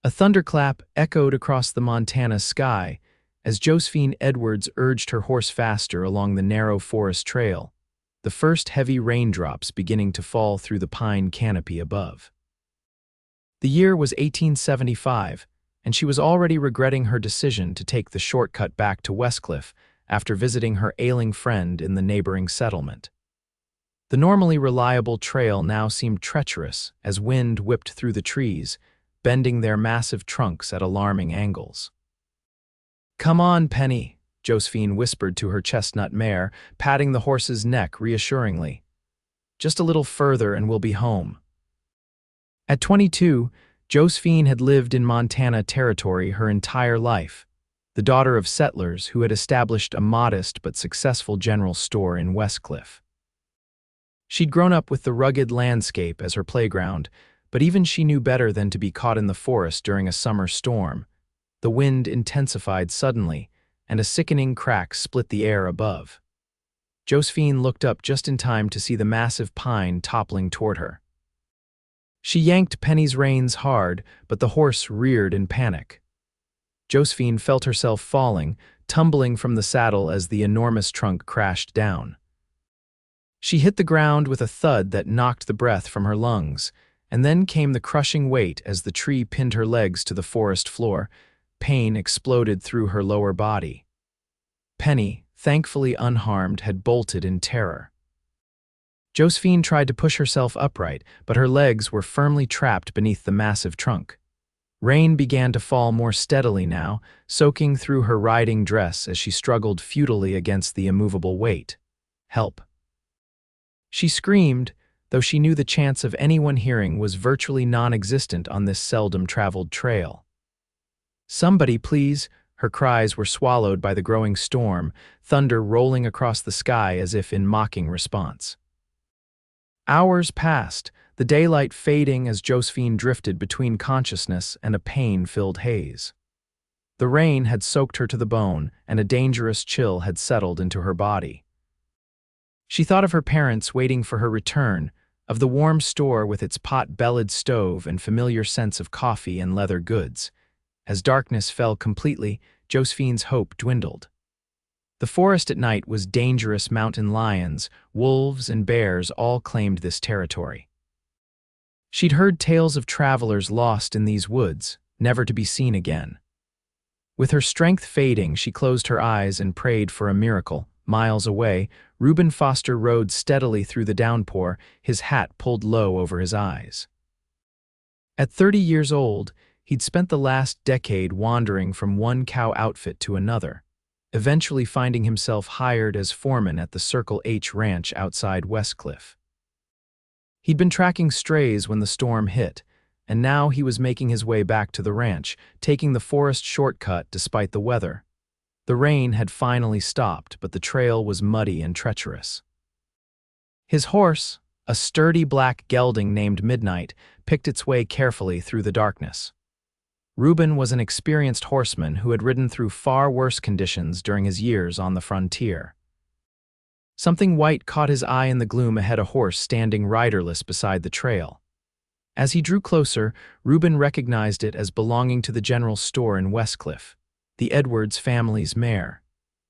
A thunderclap echoed across the Montana sky as Josephine Edwards urged her horse faster along the narrow forest trail, the first heavy raindrops beginning to fall through the pine canopy above. The year was 1875, and she was already regretting her decision to take the shortcut back to Westcliff after visiting her ailing friend in the neighboring settlement. The normally reliable trail now seemed treacherous as wind whipped through the trees, bending their massive trunks at alarming angles. "Come on, Penny," Josephine whispered to her chestnut mare, patting the horse's neck reassuringly. "Just a little further and we'll be home." At 22, Josephine had lived in Montana territory her entire life, the daughter of settlers who had established a modest but successful general store in Westcliff. She'd grown up with the rugged landscape as her playground, but even she knew better than to be caught in the forest during a summer storm. The wind intensified suddenly, and a sickening crack split the air above. Josephine looked up just in time to see the massive pine toppling toward her. She yanked Penny's reins hard, but the horse reared in panic. Josephine felt herself falling, tumbling from the saddle as the enormous trunk crashed down. She hit the ground with a thud that knocked the breath from her lungs, and then came the crushing weight as the tree pinned her legs to the forest floor. Pain exploded through her lower body. Penny, thankfully unharmed, had bolted in terror. Josephine tried to push herself upright, but her legs were firmly trapped beneath the massive trunk. Rain began to fall more steadily now, soaking through her riding dress as she struggled futilely against the immovable weight. "Help!" She screamed, though she knew the chance of anyone hearing was virtually non-existent on this seldom-traveled trail. "Somebody, please!" Her cries were swallowed by the growing storm, thunder rolling across the sky as if in mocking response. Hours passed, the daylight fading as Josephine drifted between consciousness and a pain-filled haze. The rain had soaked her to the bone, and a dangerous chill had settled into her body. She thought of her parents waiting for her return, of the warm store with its pot-bellied stove and familiar scents of coffee and leather goods. As darkness fell completely, Josephine's hope dwindled. The forest at night was dangerous. Mountain lions, wolves, and bears all claimed this territory. She'd heard tales of travelers lost in these woods, never to be seen again. With her strength fading, she closed her eyes and prayed for a miracle. Miles away, Rueben Foster rode steadily through the downpour, his hat pulled low over his eyes. At 30 years old, he'd spent the last decade wandering from one cow outfit to another, eventually finding himself hired as foreman at the Circle H ranch outside Westcliff. He'd been tracking strays when the storm hit, and now he was making his way back to the ranch, taking the forest shortcut despite the weather. The rain had finally stopped, but the trail was muddy and treacherous. His horse, a sturdy black gelding named Midnight, picked its way carefully through the darkness. Rueben was an experienced horseman who had ridden through far worse conditions during his years on the frontier. Something white caught his eye in the gloom ahead, a horse standing riderless beside the trail. As he drew closer, Rueben recognized it as belonging to the general store in Westcliff, the Edwards family's mare.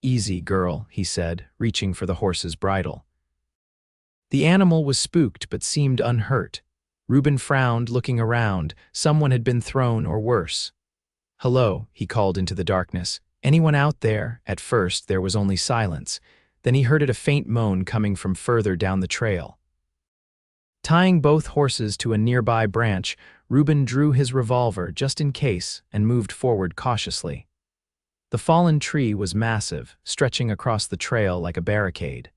"Easy, girl," he said, reaching for the horse's bridle. The animal was spooked but seemed unhurt. Rueben frowned, looking around. Someone had been thrown or worse. "Hello," he called into the darkness. "Anyone out there?" At first, there was only silence. Then he heard a faint moan coming from further down the trail. Tying both horses to a nearby branch, Rueben drew his revolver just in case and moved forward cautiously. The fallen tree was massive, stretching across the trail like a barricade.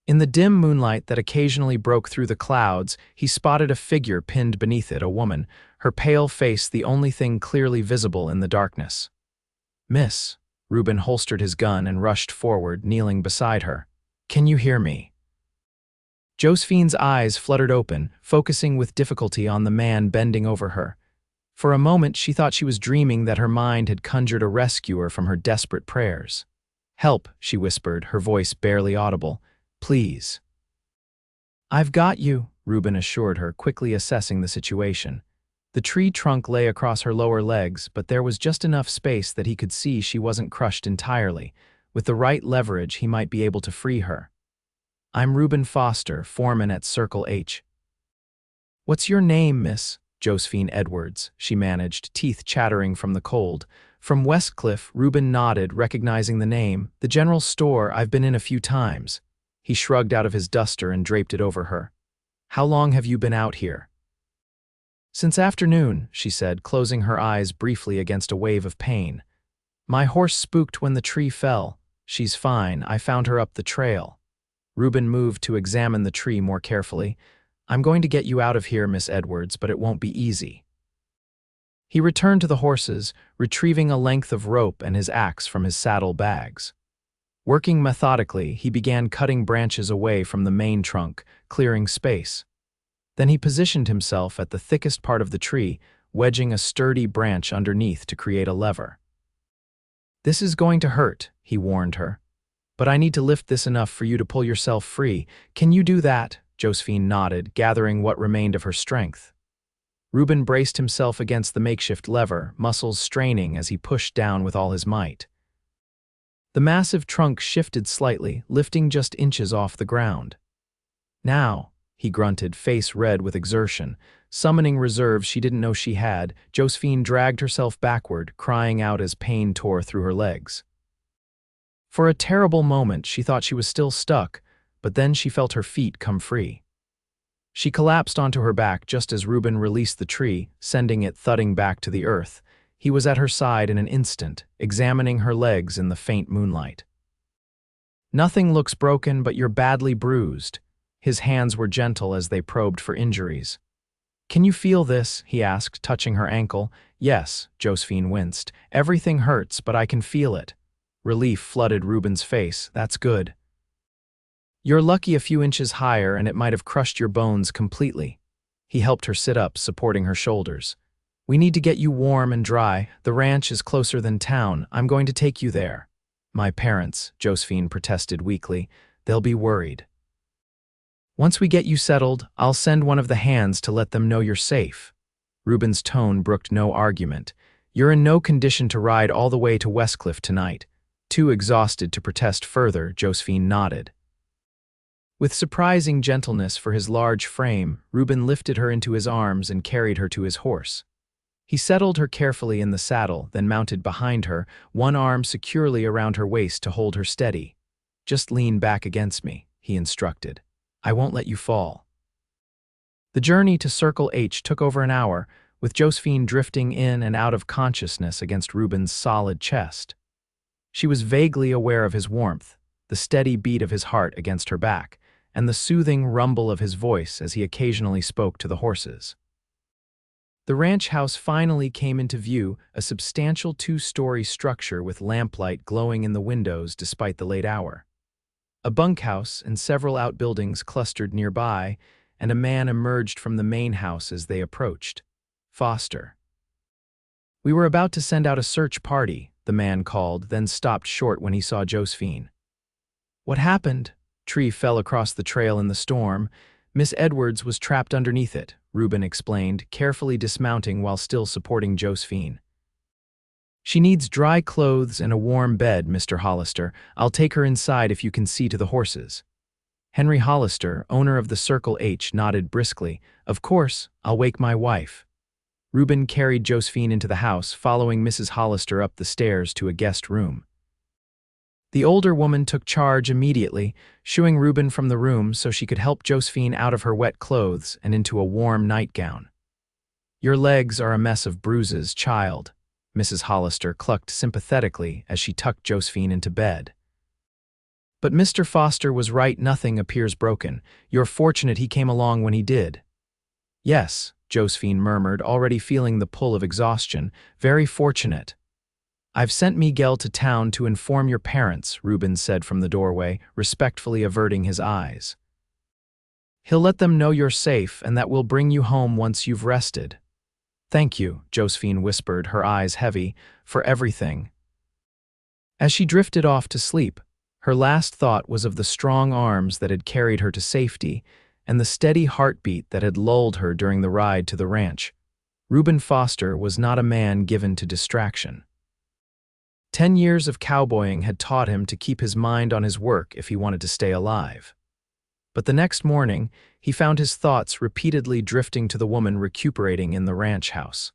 In the dim moonlight that occasionally broke through the clouds, he spotted a figure pinned beneath it, a woman, her pale face the only thing clearly visible in the darkness. "Miss." Rueben holstered his gun and rushed forward, kneeling beside her. "Can you hear me?" Josephine's eyes fluttered open, focusing with difficulty on the man bending over her. For a moment, she thought she was dreaming, that her mind had conjured a rescuer from her desperate prayers. "Help," she whispered, her voice barely audible. "Please." "I've got you," Rueben assured her, quickly assessing the situation. The tree trunk lay across her lower legs, but there was just enough space that he could see she wasn't crushed entirely. With the right leverage, he might be able to free her. "I'm Rueben Foster, foreman at Circle H." "What's your name, Miss?" Josephine Edwards, she managed, teeth chattering from the cold. From Westcliff, Rueben nodded, recognizing the name. "The general store, I've been in a few times." He shrugged out of his duster and draped it over her. "How long have you been out here?" "Since afternoon," she said, closing her eyes briefly against a wave of pain. "My horse spooked when the tree fell. She's fine. I found her up the trail." Rueben moved to examine the tree more carefully. "I'm going to get you out of here, Miss Edwards, but it won't be easy." He returned to the horses, retrieving a length of rope and his axe from his saddle bags. Working methodically, he began cutting branches away from the main trunk, clearing space. Then he positioned himself at the thickest part of the tree, wedging a sturdy branch underneath to create a lever. "This is going to hurt," he warned her. "But I need to lift this enough for you to pull yourself free. Can you do that?" Josephine nodded, gathering what remained of her strength. Rueben braced himself against the makeshift lever, muscles straining as he pushed down with all his might. The massive trunk shifted slightly, lifting just inches off the ground. "Now," he grunted, face red with exertion. Summoning reserves she didn't know she had, Josephine dragged herself backward, crying out as pain tore through her legs. For a terrible moment, she thought she was still stuck, but then she felt her feet come free. She collapsed onto her back just as Rueben released the tree, sending it thudding back to the earth. He was at her side in an instant, examining her legs in the faint moonlight. "Nothing looks broken, but you're badly bruised." His hands were gentle as they probed for injuries. "Can you feel this?" he asked, touching her ankle. "Yes," Josephine winced. "Everything hurts, but I can feel it." Relief flooded Ruben's face. "That's good. You're lucky a few inches higher and it might have crushed your bones completely." He helped her sit up, supporting her shoulders. "We need to get you warm and dry. The ranch is closer than town. I'm going to take you there." "My parents," Josephine protested weakly. "They'll be worried." "Once we get you settled, I'll send one of the hands to let them know you're safe." Ruben's tone brooked no argument. "You're in no condition to ride all the way to Westcliff tonight." Too exhausted to protest further, Josephine nodded. With surprising gentleness for his large frame, Rueben lifted her into his arms and carried her to his horse. He settled her carefully in the saddle, then mounted behind her, one arm securely around her waist to hold her steady. "Just lean back against me," he instructed. "I won't let you fall." The journey to Circle H took over an hour, with Josephine drifting in and out of consciousness against Ruben's solid chest. She was vaguely aware of his warmth, the steady beat of his heart against her back, and the soothing rumble of his voice as he occasionally spoke to the horses. The ranch house finally came into view, a substantial two-story structure with lamplight glowing in the windows despite the late hour. A bunkhouse and several outbuildings clustered nearby, and a man emerged from the main house as they approached. "Foster." "We were about to send out a search party," the man called, then stopped short when he saw Josephine. "What happened?" "Tree fell across the trail in the storm. Miss Edwards was trapped underneath it," Rueben explained, carefully dismounting while still supporting Josephine. "She needs dry clothes and a warm bed, Mr. Hollister. I'll take her inside if you can see to the horses." Henry Hollister, owner of the Circle H, nodded briskly. "Of course, I'll wake my wife." Rueben carried Josephine into the house, following Mrs. Hollister up the stairs to a guest room. The older woman took charge immediately, shooing Rueben from the room so she could help Josephine out of her wet clothes and into a warm nightgown. "Your legs are a mess of bruises, child," Mrs. Hollister clucked sympathetically as she tucked Josephine into bed. "But Mr. Foster was right, nothing appears broken. You're fortunate he came along when he did." "Yes," Josephine murmured, already feeling the pull of exhaustion. "Very fortunate." "I've sent Miguel to town to inform your parents," Rueben said from the doorway, respectfully averting his eyes. "He'll let them know you're safe and that we'll bring you home once you've rested." "Thank you," Josephine whispered, her eyes heavy, "for everything." As she drifted off to sleep, her last thought was of the strong arms that had carried her to safety and the steady heartbeat that had lulled her during the ride to the ranch. Rueben Foster was not a man given to distraction. 10 years of cowboying had taught him to keep his mind on his work if he wanted to stay alive. But the next morning, he found his thoughts repeatedly drifting to the woman recuperating in the ranch house.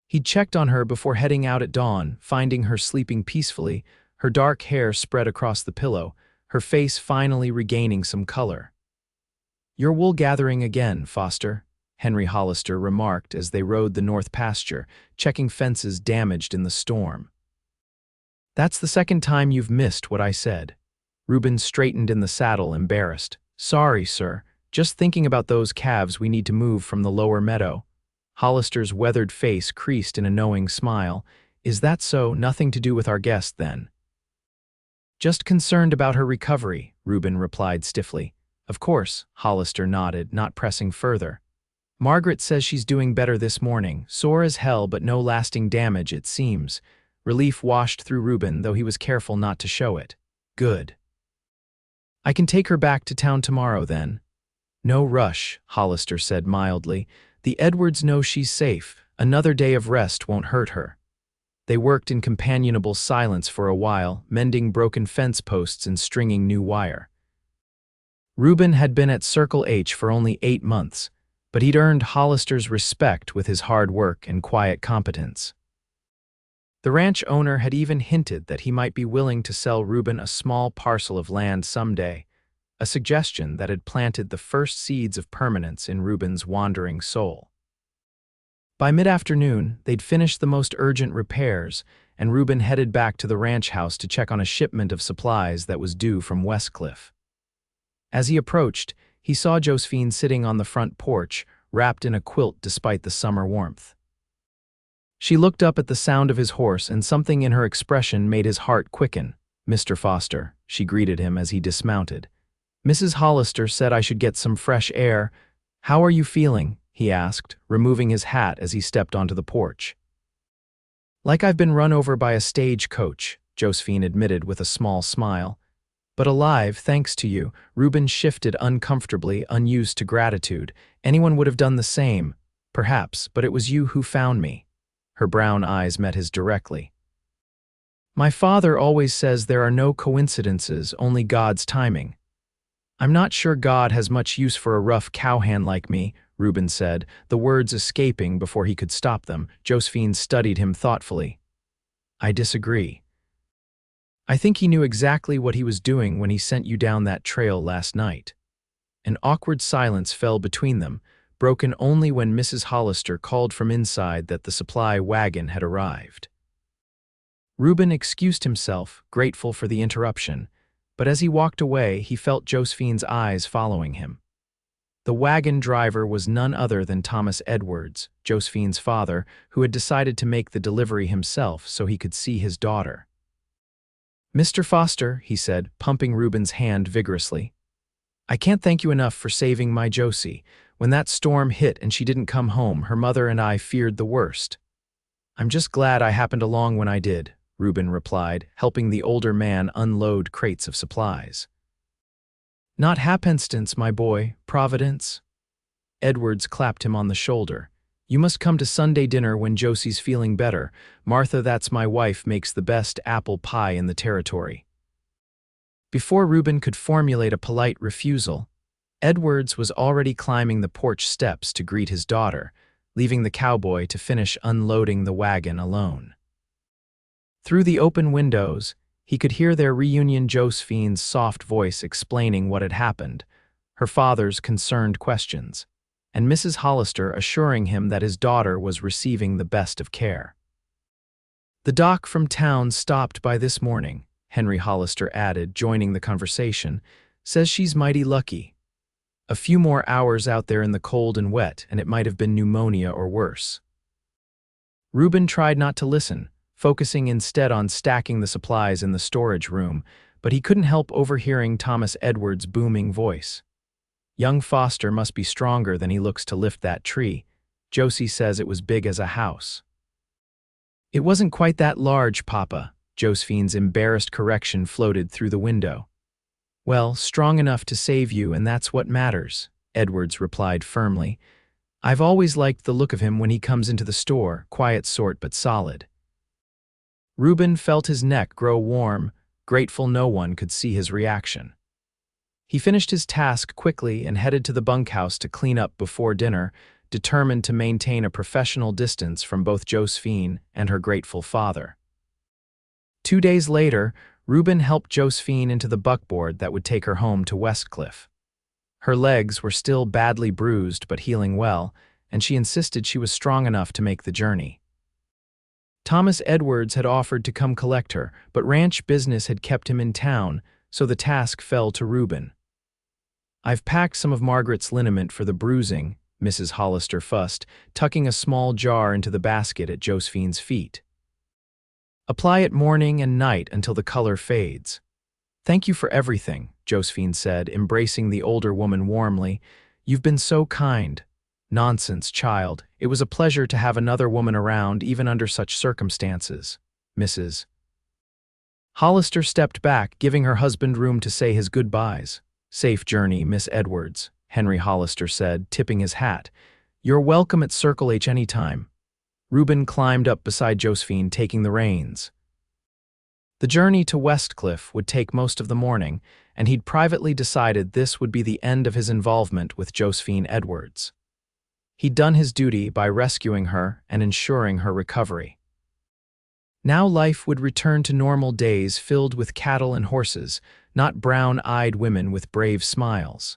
He'd checked on her before heading out at dawn, finding her sleeping peacefully, her dark hair spread across the pillow, her face finally regaining some color. "You're wool gathering again, Foster," Henry Hollister remarked as they rode the north pasture, checking fences damaged in the storm. "That's the second time you've missed what I said." Rueben straightened in the saddle, embarrassed. "Sorry, sir. Just thinking about those calves we need to move from the lower meadow." Hollister's weathered face creased in a knowing smile. "Is that so? Nothing to do with our guest, then?" "Just concerned about her recovery," Rueben replied stiffly. "Of course," Hollister nodded, not pressing further. "Margaret says she's doing better this morning, sore as hell but no lasting damage, it seems." Relief washed through Rueben, though he was careful not to show it. "Good. I can take her back to town tomorrow, then." "No rush," Hollister said mildly. "The Edwards know she's safe. Another day of rest won't hurt her." They worked in companionable silence for a while, mending broken fence posts and stringing new wire. Rueben had been at Circle H for only 8 months, but he'd earned Hollister's respect with his hard work and quiet competence. The ranch owner had even hinted that he might be willing to sell Rueben a small parcel of land someday, a suggestion that had planted the first seeds of permanence in Ruben's wandering soul. By mid-afternoon, they'd finished the most urgent repairs, and Rueben headed back to the ranch house to check on a shipment of supplies that was due from Westcliff. As he approached, he saw Josephine sitting on the front porch, wrapped in a quilt despite the summer warmth. She looked up at the sound of his horse, and something in her expression made his heart quicken. "Mr. Foster," she greeted him as he dismounted. "Mrs. Hollister said I should get some fresh air. How are you feeling?" he asked, removing his hat as he stepped onto the porch. "Like I've been run over by a stagecoach," Josephine admitted with a small smile. "But alive, thanks to you." Rueben shifted uncomfortably, unused to gratitude. "Anyone would have done the same, perhaps, but it was you who found me." Her brown eyes met his directly. "My father always says there are no coincidences, only God's timing." "I'm not sure God has much use for a rough cowhand like me," Rueben said, the words escaping before he could stop them. Josephine studied him thoughtfully. "I disagree. I think he knew exactly what he was doing when he sent you down that trail last night." An awkward silence fell between them, broken only when Mrs. Hollister called from inside that the supply wagon had arrived. Rueben excused himself, grateful for the interruption, but as he walked away, he felt Josephine's eyes following him. The wagon driver was none other than Thomas Edwards, Josephine's father, who had decided to make the delivery himself so he could see his daughter. "Mr. Foster," he said, pumping Ruben's hand vigorously, "I can't thank you enough for saving my Josie. When that storm hit and she didn't come home, her mother and I feared the worst." "I'm just glad I happened along when I did," Rueben replied, helping the older man unload crates of supplies. "Not happenstance, my boy, Providence." Edwards clapped him on the shoulder. "You must come to Sunday dinner when Josie's feeling better. Martha, that's my wife, makes the best apple pie in the territory." Before Rueben could formulate a polite refusal, Edwards was already climbing the porch steps to greet his daughter, leaving the cowboy to finish unloading the wagon alone. Through the open windows, he could hear their reunion, Josephine's soft voice explaining what had happened, her father's concerned questions, and Mrs. Hollister assuring him that his daughter was receiving the best of care. "The doc from town stopped by this morning," Henry Hollister added, joining the conversation. "Says she's mighty lucky. A few more hours out there in the cold and wet, and it might have been pneumonia or worse." Rueben tried not to listen, focusing instead on stacking the supplies in the storage room, but he couldn't help overhearing Thomas Edwards' booming voice. "Young Foster must be stronger than he looks to lift that tree. Josie says it was big as a house." "It wasn't quite that large, Papa," Josephine's embarrassed correction floated through the window. "Well, strong enough to save you, and that's what matters," Edwards replied firmly. I've always liked the look of him when he comes into the store, quiet sort but solid. Rueben felt his neck grow warm, grateful no one could see his reaction. He finished his task quickly and headed to the bunkhouse to clean up before dinner, determined to maintain a professional distance from both Josephine and her grateful father. 2 days later, Rueben helped Josephine into the buckboard that would take her home to Westcliff. Her legs were still badly bruised but healing well, and she insisted she was strong enough to make the journey. Thomas Edwards had offered to come collect her, but ranch business had kept him in town, so the task fell to Rueben. "I've packed some of Margaret's liniment for the bruising," Mrs. Hollister fussed, tucking a small jar into the basket at Josephine's feet. "Apply it morning and night until the color fades." "Thank you for everything," Josephine said, embracing the older woman warmly. "You've been so kind." "Nonsense, child. It was a pleasure to have another woman around, even under such circumstances." Mrs. Hollister stepped back, giving her husband room to say his goodbyes. "Safe journey, Miss Edwards," Henry Hollister said, tipping his hat. "You're welcome at Circle H any time." Rueben climbed up beside Josephine, taking the reins. The journey to Westcliff would take most of the morning, and he'd privately decided this would be the end of his involvement with Josephine Edwards. He'd done his duty by rescuing her and ensuring her recovery. Now life would return to normal days filled with cattle and horses, not brown-eyed women with brave smiles.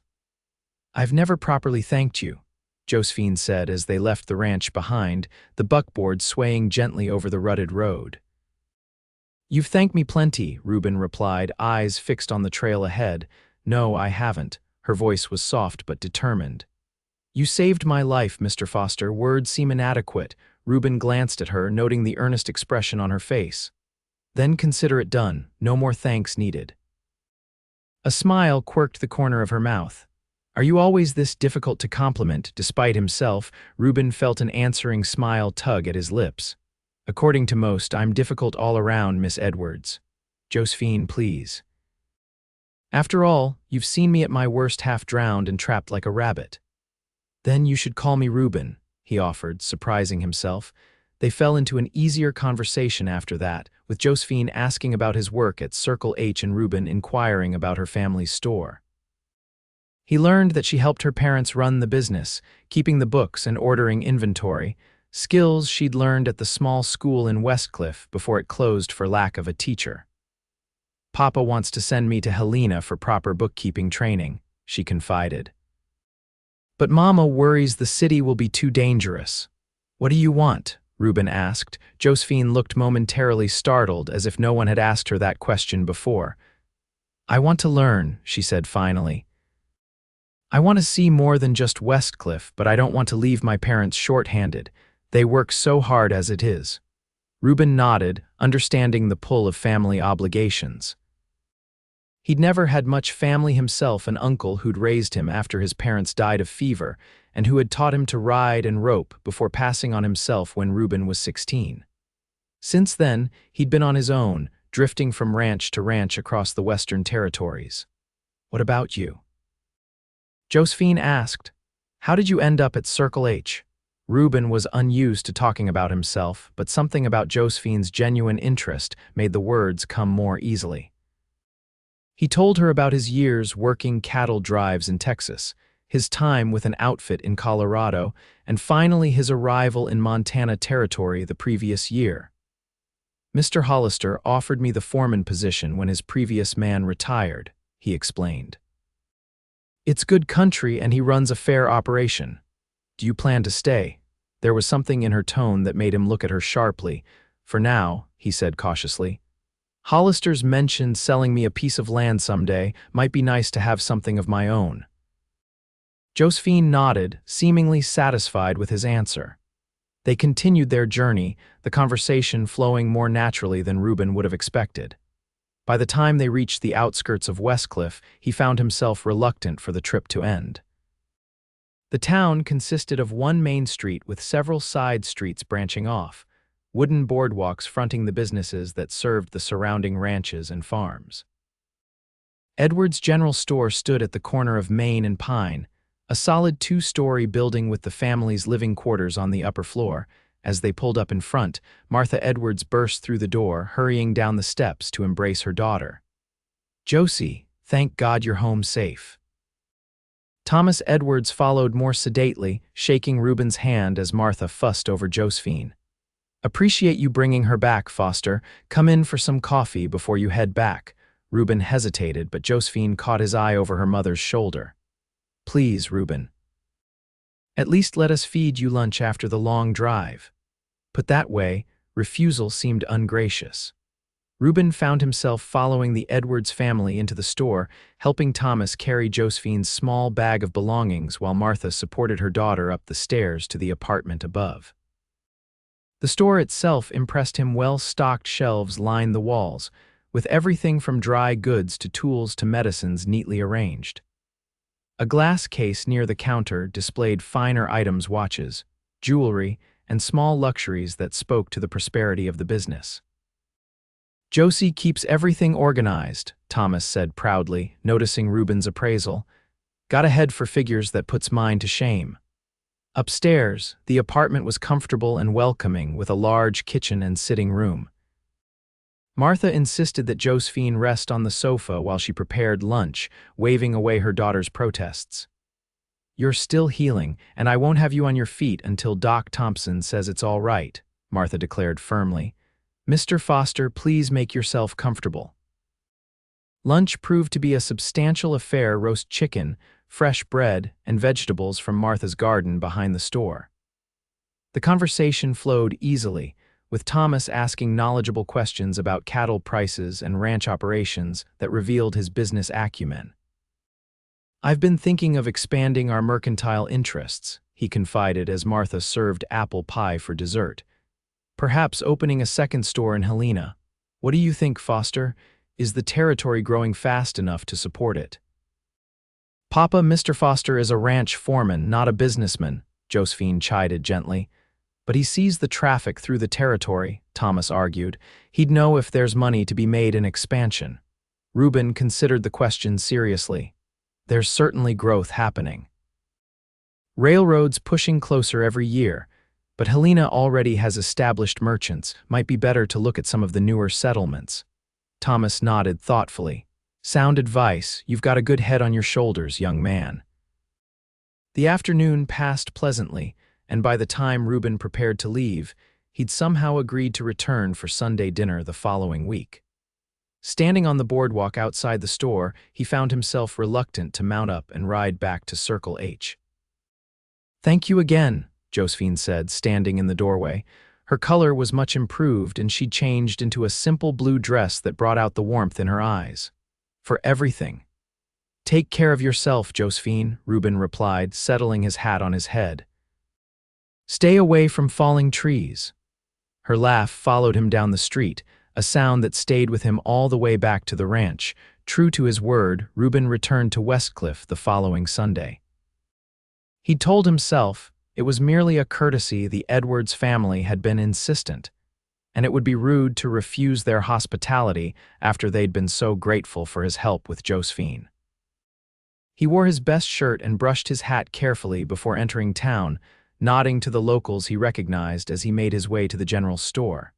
"I've never properly thanked you," Josephine said as they left the ranch behind, the buckboard swaying gently over the rutted road. "You've thanked me plenty," Rueben replied, eyes fixed on the trail ahead. "No, I haven't." Her voice was soft but determined. "You saved my life, Mr. Foster. Words seem inadequate." Rueben glanced at her, noting the earnest expression on her face. "Then consider it done. No more thanks needed." A smile quirked the corner of her mouth. "Are you always this difficult to compliment?" Despite himself, Rueben felt an answering smile tug at his lips. "According to most, I'm difficult all around, Miss Edwards." "Josephine, please." "After all, you've seen me at my worst half drowned and trapped like a rabbit." "Then you should call me Rueben," he offered, surprising himself. They fell into an easier conversation after that, with Josephine asking about his work at Circle H and Rueben inquiring about her family's store. He learned that she helped her parents run the business, keeping the books and ordering inventory, skills she'd learned at the small school in Westcliff before it closed for lack of a teacher. "Papa wants to send me to Helena for proper bookkeeping training," she confided. "But Mama worries the city will be too dangerous." "What do you want?" Rueben asked. Josephine looked momentarily startled, as if no one had asked her that question before. "I want to learn," she said finally. "I want to see more than just Westcliff, but I don't want to leave my parents short-handed. They work so hard as it is." Rueben nodded, understanding the pull of family obligations. He'd never had much family himself, an uncle who'd raised him after his parents died of fever, and who had taught him to ride and rope before passing on himself when Rueben was 16. Since then, he'd been on his own, drifting from ranch to ranch across the Western Territories. "What about you?" Josephine asked. "How did you end up at Circle H?" Rueben was unused to talking about himself, but something about Josephine's genuine interest made the words come more easily. He told her about his years working cattle drives in Texas, his time with an outfit in Colorado, and finally his arrival in Montana Territory the previous year. "Mr. Hollister offered me the foreman position when his previous man retired," he explained. "It's good country and he runs a fair operation. Do you plan to stay?" There was something in her tone that made him look at her sharply. "For now," he said cautiously. "Hollister's mentioned selling me a piece of land someday. Might be nice to have something of my own." Josephine nodded, seemingly satisfied with his answer. They continued their journey, the conversation flowing more naturally than Rueben would have expected. By the time they reached the outskirts of Westcliff, he found himself reluctant for the trip to end. The town consisted of one main street with several side streets branching off, wooden boardwalks fronting the businesses that served the surrounding ranches and farms. Edwards' General Store stood at the corner of Main and Pine, a solid two-story building with the family's living quarters on the upper floor. As they pulled up in front, Martha Edwards burst through the door, hurrying down the steps to embrace her daughter. "Josie, thank God you're home safe." Thomas Edwards followed more sedately, shaking Ruben's hand as Martha fussed over Josephine. "Appreciate you bringing her back, Foster. Come in for some coffee before you head back." Ruben hesitated, but Josephine caught his eye over her mother's shoulder. "Please, Ruben. At least let us feed you lunch after the long drive." Put that way, refusal seemed ungracious. Ruben found himself following the Edwards family into the store, helping Thomas carry Josephine's small bag of belongings while Martha supported her daughter up the stairs to the apartment above. The store itself impressed him. Well-stocked shelves lined the walls, with everything from dry goods to tools to medicines neatly arranged. A glass case near the counter displayed finer items, watches, jewelry, and small luxuries that spoke to the prosperity of the business. "Josie keeps everything organized," Thomas said proudly, noticing Ruben's appraisal. "Got a head for figures that puts mine to shame." Upstairs, the apartment was comfortable and welcoming, with a large kitchen and sitting room. Martha insisted that Josephine rest on the sofa while she prepared lunch, waving away her daughter's protests. "You're still healing, and I won't have you on your feet until Doc Thompson says it's all right," Martha declared firmly. "Mr. Foster, please make yourself comfortable." Lunch proved to be a substantial affair: roast chicken, fresh bread, and vegetables from Martha's garden behind the store. The conversation flowed easily, with Thomas asking knowledgeable questions about cattle prices and ranch operations that revealed his business acumen. "I've been thinking of expanding our mercantile interests," he confided as Martha served apple pie for dessert. "Perhaps opening a second store in Helena. What do you think, Foster? Is the territory growing fast enough to support it?" "Papa, Mr. Foster is a ranch foreman, not a businessman," Josephine chided gently. "But he sees the traffic through the territory," Thomas argued. "He'd know if there's money to be made in expansion." Ruben considered the question seriously. "There's certainly growth happening. Railroads pushing closer every year, but Helena already has established merchants. Might be better to look at some of the newer settlements." Thomas nodded thoughtfully. "Sound advice. You've got a good head on your shoulders, young man." The afternoon passed pleasantly, and by the time Ruben prepared to leave, he'd somehow agreed to return for Sunday dinner the following week. Standing on the boardwalk outside the store, he found himself reluctant to mount up and ride back to Circle H. "Thank you again," Josephine said, standing in the doorway. Her color was much improved, and she'd changed into a simple blue dress that brought out the warmth in her eyes. "For everything." "Take care of yourself, Josephine," Ruben replied, settling his hat on his head. "Stay away from falling trees." Her laugh followed him down the street, a sound that stayed with him all the way back to the ranch. True to his word, Ruben returned to Westcliff the following Sunday. He'd told himself it was merely a courtesy. The Edwards family had been insistent, and it would be rude to refuse their hospitality after they'd been so grateful for his help with Josephine. He wore his best shirt and brushed his hat carefully before entering town, nodding to the locals he recognized as he made his way to the general store.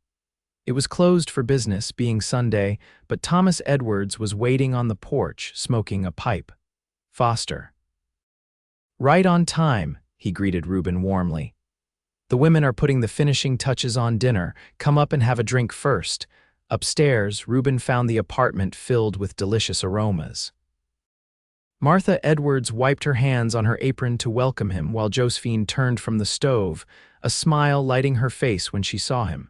It was closed for business, being Sunday, but Thomas Edwards was waiting on the porch, smoking a pipe. "Foster." "Right on time," he greeted Ruben warmly. "The women are putting the finishing touches on dinner. Come up and have a drink first." Upstairs, Ruben found the apartment filled with delicious aromas. Martha Edwards wiped her hands on her apron to welcome him while Josephine turned from the stove, a smile lighting her face when she saw him.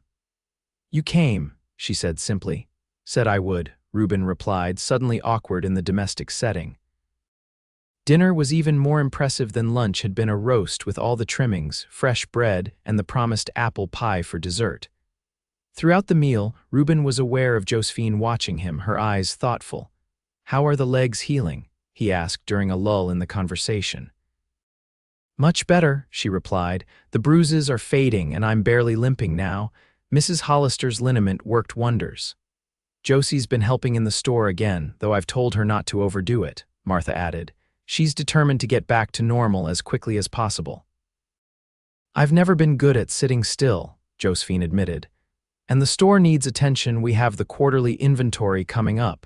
"You came," she said simply. "Said I would," Ruben replied, suddenly awkward in the domestic setting. Dinner was even more impressive than lunch had been: a roast with all the trimmings, fresh bread, and the promised apple pie for dessert. Throughout the meal, Ruben was aware of Josephine watching him, her eyes thoughtful. "How are the legs healing?" he asked during a lull in the conversation. "Much better," she replied. "The bruises are fading and I'm barely limping now. Mrs. Hollister's liniment worked wonders." "Josie's been helping in the store again, though I've told her not to overdo it," Martha added. She's determined to get back to normal as quickly as possible. "I've never been good at sitting still," Josephine admitted. "And the store needs attention. We have the quarterly inventory coming up."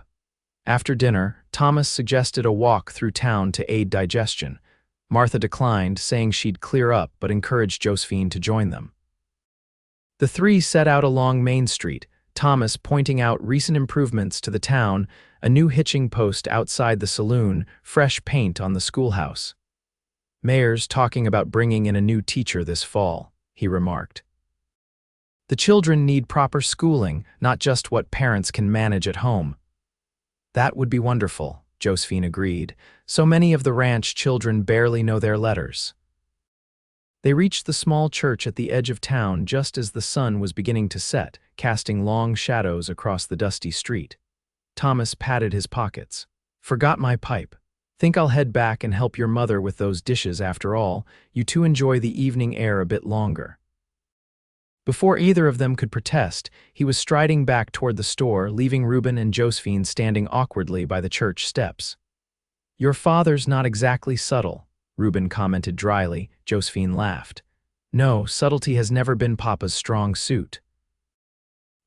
After dinner, Thomas suggested a walk through town to aid digestion. Martha declined, saying she'd clear up, but encouraged Josephine to join them. The three set out along Main Street, Thomas pointing out recent improvements to the town, a new hitching post outside the saloon, fresh paint on the schoolhouse. "Mayor's talking about bringing in a new teacher this fall," he remarked. "The children need proper schooling, not just what parents can manage at home." "That would be wonderful," Josephine agreed. "So many of the ranch children barely know their letters." They reached the small church at the edge of town just as the sun was beginning to set, casting long shadows across the dusty street. Thomas patted his pockets. "Forgot my pipe. Think I'll head back and help your mother with those dishes after all. You two enjoy the evening air a bit longer." Before either of them could protest, he was striding back toward the store, leaving Rueben and Josephine standing awkwardly by the church steps. "Your father's not exactly subtle," Rueben commented dryly. Josephine laughed. "No, subtlety has never been Papa's strong suit."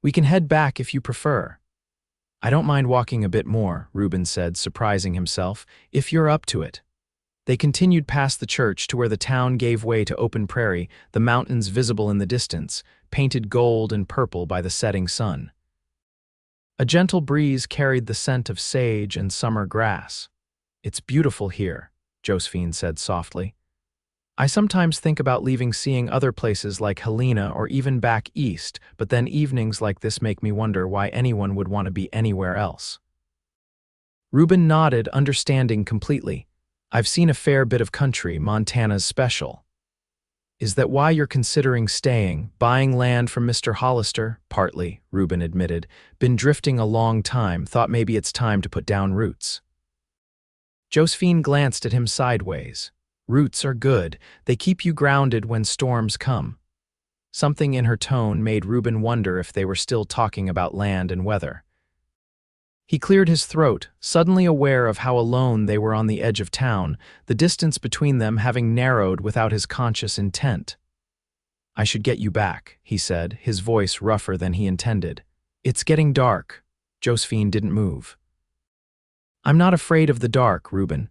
"We can head back if you prefer." "I don't mind walking a bit more," Rueben said, surprising himself, "if you're up to it." They continued past the church to where the town gave way to open prairie, the mountains visible in the distance, painted gold and purple by the setting sun. A gentle breeze carried the scent of sage and summer grass. "It's beautiful here," Josephine said softly. "I sometimes think about leaving, seeing other places like Helena or even back east, but then evenings like this make me wonder why anyone would want to be anywhere else." Rueben nodded, understanding completely. "I've seen a fair bit of country, Montana's special." "Is that why you're considering staying, buying land from Mr. Hollister?" "Partly," Rueben admitted. "Been drifting a long time, thought maybe it's time to put down roots." Josephine glanced at him sideways. "Roots are good. They keep you grounded when storms come." Something in her tone made Rueben wonder if they were still talking about land and weather. He cleared his throat, suddenly aware of how alone they were on the edge of town, the distance between them having narrowed without his conscious intent. "I should get you back," he said, his voice rougher than he intended. "It's getting dark." Josephine didn't move. "I'm not afraid of the dark, Rueben."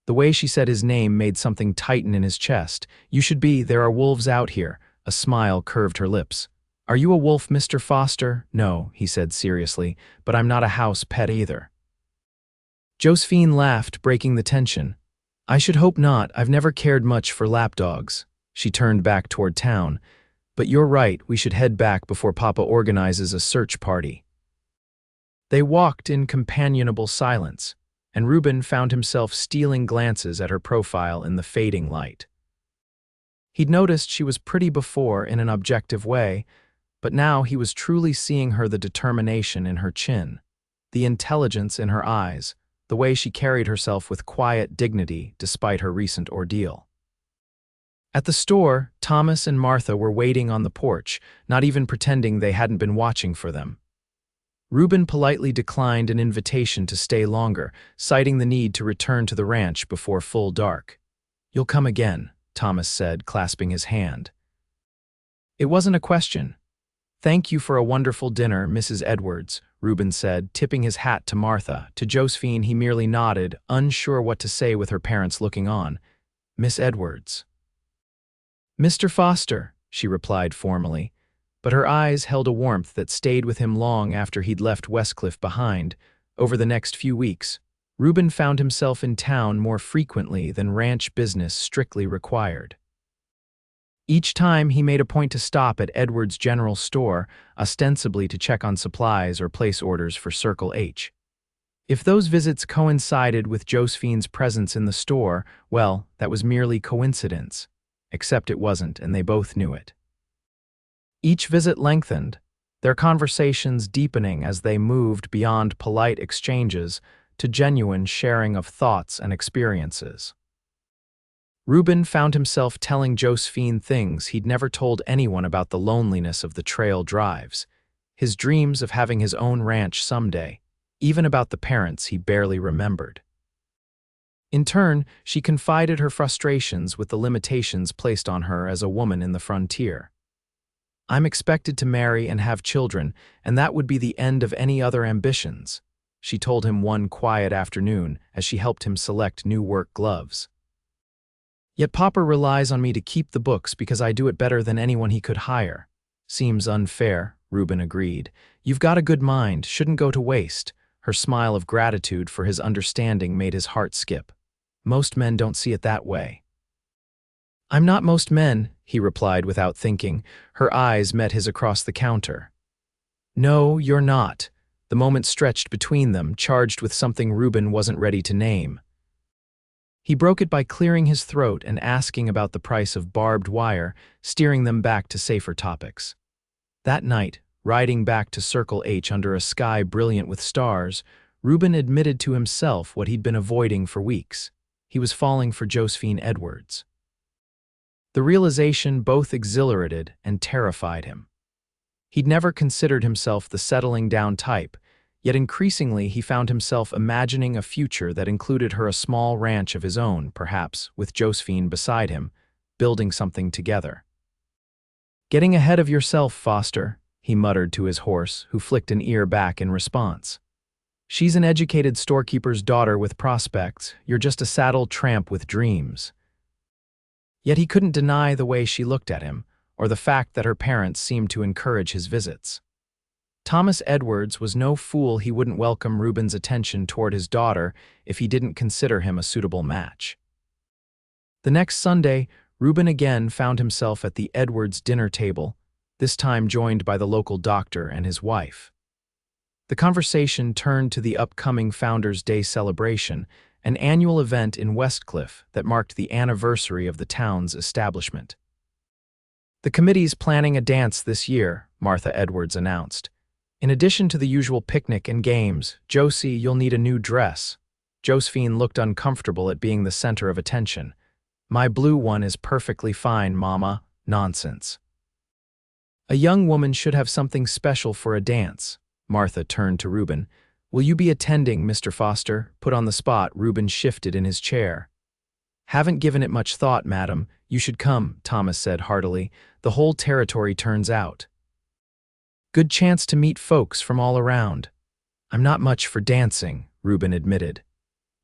The way she said his name made something tighten in his chest. "You should be. There are wolves out here." A smile curved her lips. "Are you a wolf, Mr. Foster?" "No," he said seriously, "but I'm not a house pet either." Josephine laughed, breaking the tension. "I should hope not. I've never cared much for lapdogs." She turned back toward town. "But you're right, we should head back before Papa organizes a search party." They walked in companionable silence, and Rueben found himself stealing glances at her profile in the fading light. He'd noticed she was pretty before in an objective way, but now he was truly seeing the determination in her chin, the intelligence in her eyes, the way she carried herself with quiet dignity despite her recent ordeal. At the store, Thomas and Martha were waiting on the porch, not even pretending they hadn't been watching for them. Rueben politely declined an invitation to stay longer, citing the need to return to the ranch before full dark. "You'll come again," Thomas said, clasping his hand. "It wasn't a question." "Thank you for a wonderful dinner, Mrs. Edwards," Rueben said, tipping his hat to Martha. To Josephine he merely nodded, unsure what to say with her parents looking on. "Miss Edwards." "Mr. Foster," she replied formally, but her eyes held a warmth that stayed with him long after he'd left Westcliff behind. Over the next few weeks, Rueben found himself in town more frequently than ranch business strictly required. Each time he made a point to stop at Edwards' general store, ostensibly to check on supplies or place orders for Circle H. If those visits coincided with Josephine's presence in the store, well, that was merely coincidence. Except it wasn't, and they both knew it. Each visit lengthened, their conversations deepening as they moved beyond polite exchanges to genuine sharing of thoughts and experiences. Rueben found himself telling Josephine things he'd never told anyone about: the loneliness of the trail drives, his dreams of having his own ranch someday, even about the parents he barely remembered. In turn, she confided her frustrations with the limitations placed on her as a woman in the frontier. "I'm expected to marry and have children, and that would be the end of any other ambitions," she told him one quiet afternoon as she helped him select new work gloves. "Yet Papa relies on me to keep the books because I do it better than anyone he could hire." "Seems unfair," Rueben agreed. "You've got a good mind, shouldn't go to waste." Her smile of gratitude for his understanding made his heart skip. "Most men don't see it that way." "I'm not most men," he replied without thinking. Her eyes met his across the counter. "No, you're not." The moment stretched between them, charged with something Rueben wasn't ready to name. He broke it by clearing his throat and asking about the price of barbed wire, steering them back to safer topics. That night, riding back to Circle H under a sky brilliant with stars, Rueben admitted to himself what he'd been avoiding for weeks. He was falling for Josephine Edwards. The realization both exhilarated and terrified him. He'd never considered himself the settling down type, yet increasingly he found himself imagining a future that included her a small ranch of his own, perhaps, with Josephine beside him, building something together. "Getting ahead of yourself, Foster," he muttered to his horse, who flicked an ear back in response. "She's an educated storekeeper's daughter with prospects. You're just a saddled tramp with dreams." Yet he couldn't deny the way she looked at him, or the fact that her parents seemed to encourage his visits. Thomas Edwards was no fool. He wouldn't welcome Ruben's attention toward his daughter if he didn't consider him a suitable match. The next Sunday, Rueben again found himself at the Edwards dinner table, this time joined by the local doctor and his wife. The conversation turned to the upcoming Founders' Day celebration, an annual event in Westcliff that marked the anniversary of the town's establishment. "The committee's planning a dance this year," Martha Edwards announced. "In addition to the usual picnic and games, Josie, you'll need a new dress." Josephine looked uncomfortable at being the center of attention. "My blue one is perfectly fine, Mama." "Nonsense. A young woman should have something special for a dance." Martha turned to Rueben. "Will you be attending, Mr. Foster?" Put on the spot, Rueben shifted in his chair. "Haven't given it much thought, madam. You should come," Thomas said heartily. "The whole territory turns out. Good chance to meet folks from all around." "I'm not much for dancing," Rueben admitted.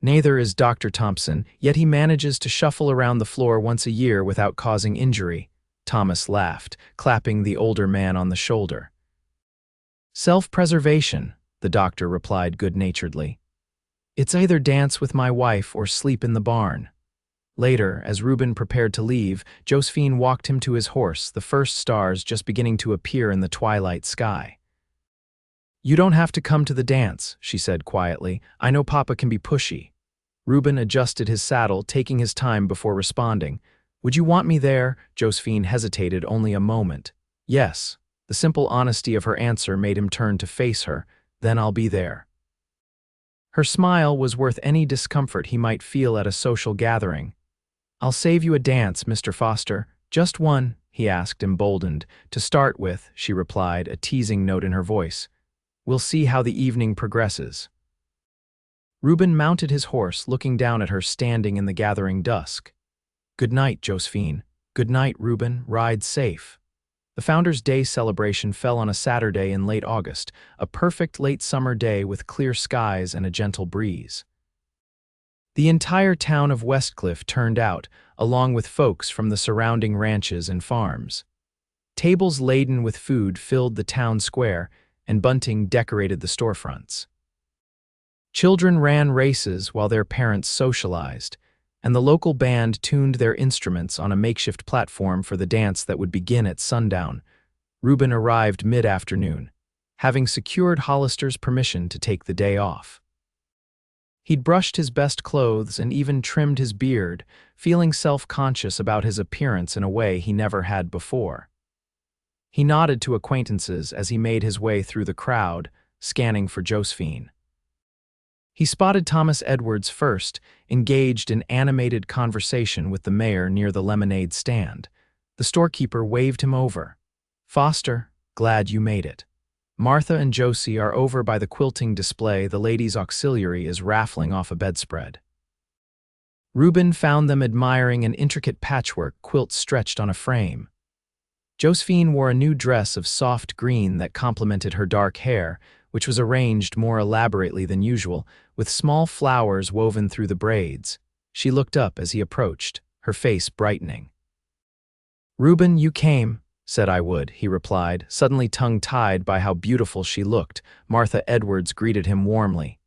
"Neither is Dr. Thompson, yet he manages to shuffle around the floor once a year without causing injury." Thomas laughed, clapping the older man on the shoulder. "Self-preservation," the doctor replied good-naturedly. "It's either dance with my wife or sleep in the barn." Later, as Rueben prepared to leave, Josephine walked him to his horse, the first stars just beginning to appear in the twilight sky. "You don't have to come to the dance," she said quietly. "I know Papa can be pushy." Rueben adjusted his saddle, taking his time before responding. "Would you want me there?" Josephine hesitated only a moment. "Yes." The simple honesty of her answer made him turn to face her. "Then I'll be there." Her smile was worth any discomfort he might feel at a social gathering. "I'll save you a dance, Mr. Foster." "Just one?" he asked, emboldened. "To start with," she replied, a teasing note in her voice. "We'll see how the evening progresses." Rueben mounted his horse, looking down at her standing in the gathering dusk. "Good night, Josephine." "Good night, Rueben. Ride safe." The Founders' Day celebration fell on a Saturday in late August, a perfect late summer day with clear skies and a gentle breeze. The entire town of Westcliff turned out, along with folks from the surrounding ranches and farms. Tables laden with food filled the town square, and bunting decorated the storefronts. Children ran races while their parents socialized, and the local band tuned their instruments on a makeshift platform for the dance that would begin at sundown. Rueben arrived mid-afternoon, having secured Hollister's permission to take the day off. He'd brushed his best clothes and even trimmed his beard, feeling self-conscious about his appearance in a way he never had before. He nodded to acquaintances as he made his way through the crowd, scanning for Josephine. He spotted Thomas Edwards first, engaged in animated conversation with the mayor near the lemonade stand. The storekeeper waved him over. "Foster, glad you made it. Martha and Josie are over by the quilting display. The ladies' auxiliary is raffling off a bedspread." Rueben found them admiring an intricate patchwork quilt stretched on a frame. Josephine wore a new dress of soft green that complemented her dark hair, which was arranged more elaborately than usual, with small flowers woven through the braids. She looked up as he approached, her face brightening. "Rueben, you came," said I would, he replied, suddenly tongue-tied by how beautiful she looked. Martha Edwards greeted him warmly.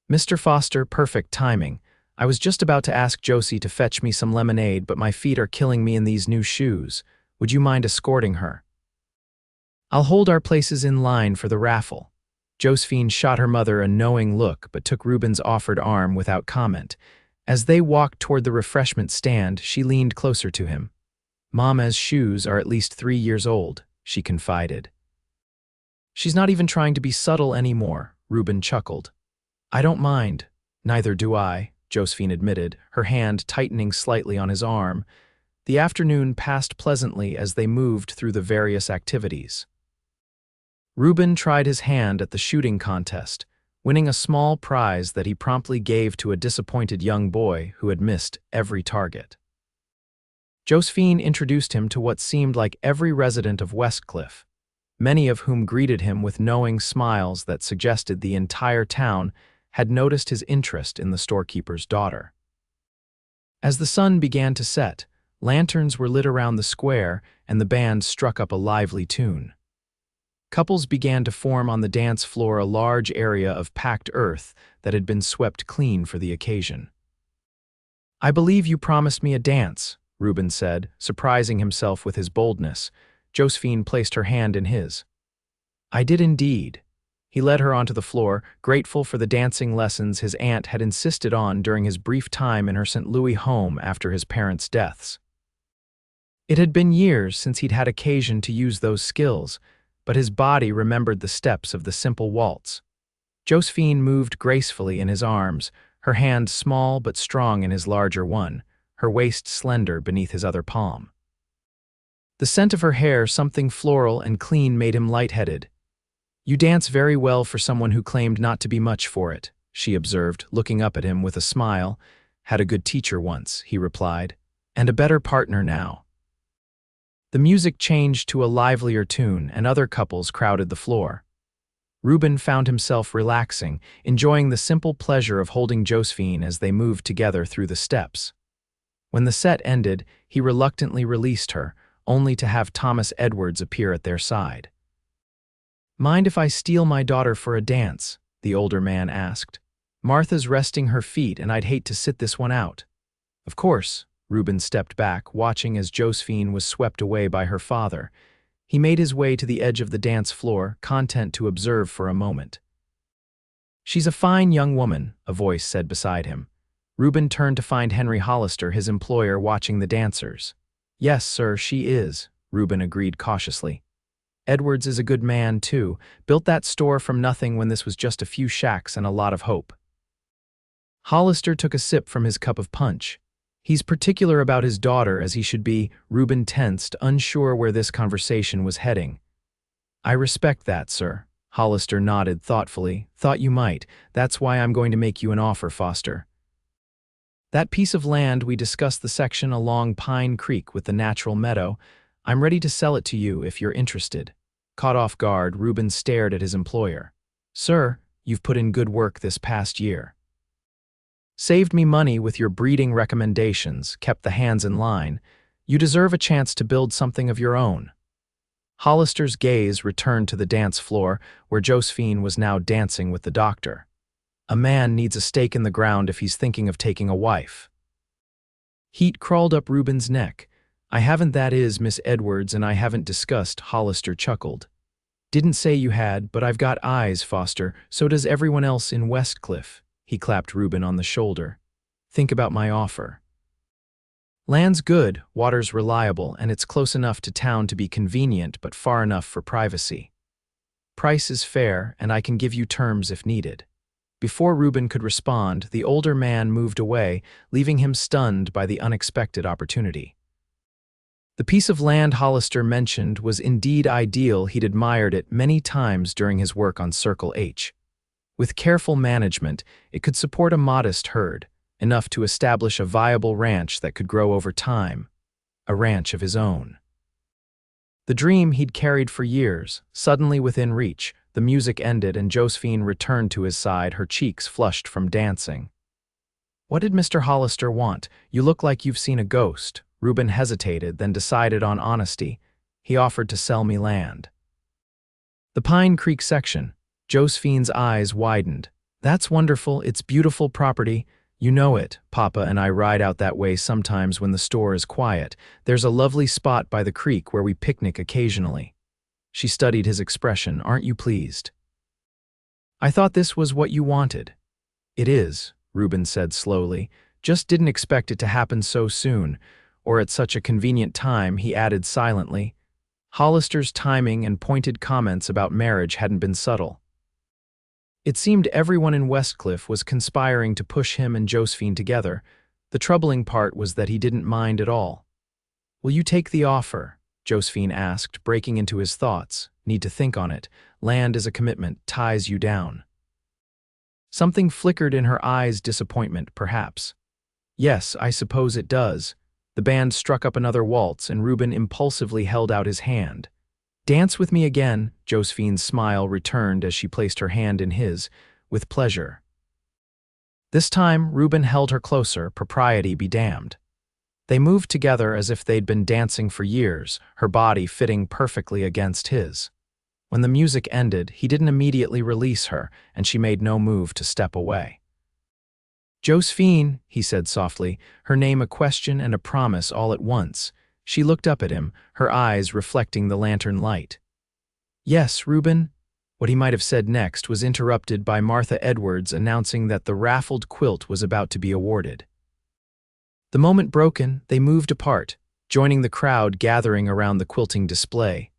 "Mr. Foster, perfect timing. I was just about to ask Josie to fetch me some lemonade, but my feet are killing me in these new shoes. Would you mind escorting her?" "I'll hold our places in line for the raffle." Josephine shot her mother a knowing look but took Ruben's offered arm without comment. As they walked toward the refreshment stand, she leaned closer to him. "Mama's shoes are at least 3 years old," she confided. "She's not even trying to be subtle anymore," Rueben chuckled. "I don't mind." "Neither do I," Josephine admitted, her hand tightening slightly on his arm. The afternoon passed pleasantly as they moved through the various activities. Rueben tried his hand at the shooting contest, winning a small prize that he promptly gave to a disappointed young boy who had missed every target. Josephine introduced him to what seemed like every resident of Westcliff, many of whom greeted him with knowing smiles that suggested the entire town had noticed his interest in the storekeeper's daughter. As the sun began to set, lanterns were lit around the square and the band struck up a lively tune. Couples began to form on the dance floor, a large area of packed earth that had been swept clean for the occasion. "I believe you promised me a dance," Rueben said, surprising himself with his boldness. Josephine placed her hand in his. "I did indeed." He led her onto the floor, grateful for the dancing lessons his aunt had insisted on during his brief time in her St. Louis home after his parents' deaths. It had been years since he'd had occasion to use those skills, but his body remembered the steps of the simple waltz. Josephine moved gracefully in his arms, her hand small but strong in his larger one, her waist slender beneath his other palm. The scent of her hair, something floral and clean, made him lightheaded. "You dance very well for someone who claimed not to be much for it," she observed, looking up at him with a smile. "Had a good teacher once," he replied, "and a better partner now." The music changed to a livelier tune, and other couples crowded the floor. Rueben found himself relaxing, enjoying the simple pleasure of holding Josephine as they moved together through the steps. When the set ended, he reluctantly released her, only to have Thomas Edwards appear at their side. "Mind if I steal my daughter for a dance?" the older man asked. "Martha's resting her feet and I'd hate to sit this one out." "Of course." Rueben stepped back, watching as Josephine was swept away by her father. He made his way to the edge of the dance floor, content to observe for a moment. "She's a fine young woman," a voice said beside him. Rueben turned to find Henry Hollister, his employer, watching the dancers. "Yes, sir, she is," Rueben agreed cautiously. "Edwards is a good man, too. Built that store from nothing when this was just a few shacks and a lot of hope." Hollister took a sip from his cup of punch. "He's particular about his daughter, as he should be." Rueben tensed, unsure where this conversation was heading. "I respect that, sir." Hollister nodded thoughtfully. "Thought you might. That's why I'm going to make you an offer, Foster. That piece of land we discussed, the section along Pine Creek with the natural meadow, I'm ready to sell it to you if you're interested." Caught off guard, Rueben stared at his employer. "Sir, you've put in good work this past year. Saved me money with your breeding recommendations, kept the hands in line. You deserve a chance to build something of your own." Hollister's gaze returned to the dance floor, where Josephine was now dancing with the doctor. "A man needs a stake in the ground if he's thinking of taking a wife." Heat crawled up Ruben's neck. "I haven't, that is, Miss Edwards, and I haven't discussed," Hollister chuckled. "Didn't say you had, but I've got eyes, Foster. So does everyone else in Westcliff." He clapped Rueben on the shoulder. "Think about my offer. Land's good, water's reliable, and it's close enough to town to be convenient but far enough for privacy. Price is fair, and I can give you terms if needed." Before Rueben could respond, the older man moved away, leaving him stunned by the unexpected opportunity. The piece of land Hollister mentioned was indeed ideal. He'd admired it many times during his work on Circle H. With careful management, it could support a modest herd, enough to establish a viable ranch that could grow over time, a ranch of his own. The dream he'd carried for years, suddenly within reach. The music ended and Josephine returned to his side, her cheeks flushed from dancing. "What did Mr. Hollister want? You look like you've seen a ghost." Rueben hesitated, then decided on honesty. "He offered to sell me land." The Pine Creek section. Josephine's eyes widened. "That's wonderful. It's beautiful property. You know it. Papa and I ride out that way sometimes when the store is quiet. There's a lovely spot by the creek where we picnic occasionally." She studied his expression. "Aren't you pleased?" "I thought this was what you wanted." "It is," Rueben said slowly. "Just didn't expect it to happen so soon, or at such a convenient time," he added silently. Hollister's timing and pointed comments about marriage hadn't been subtle. It seemed everyone in Westcliff was conspiring to push him and Josephine together. The troubling part was that he didn't mind at all. "Will you take the offer?" Josephine asked, breaking into his thoughts. "Need to think on it. Land is a commitment, ties you down." Something flickered in her eyes, disappointment, perhaps. "Yes, I suppose it does." The band struck up another waltz, and Rueben impulsively held out his hand. "Dance with me again." Josephine's smile returned as she placed her hand in his, "with pleasure." This time, Rueben held her closer, propriety be damned. They moved together as if they'd been dancing for years, her body fitting perfectly against his. When the music ended, he didn't immediately release her, and she made no move to step away. "Josephine," he said softly, her name a question and a promise all at once. She looked up at him, her eyes reflecting the lantern light. "Yes, Rueben?" What he might have said next was interrupted by Martha Edwards announcing that the raffled quilt was about to be awarded. The moment broken, they moved apart, joining the crowd gathering around the quilting display.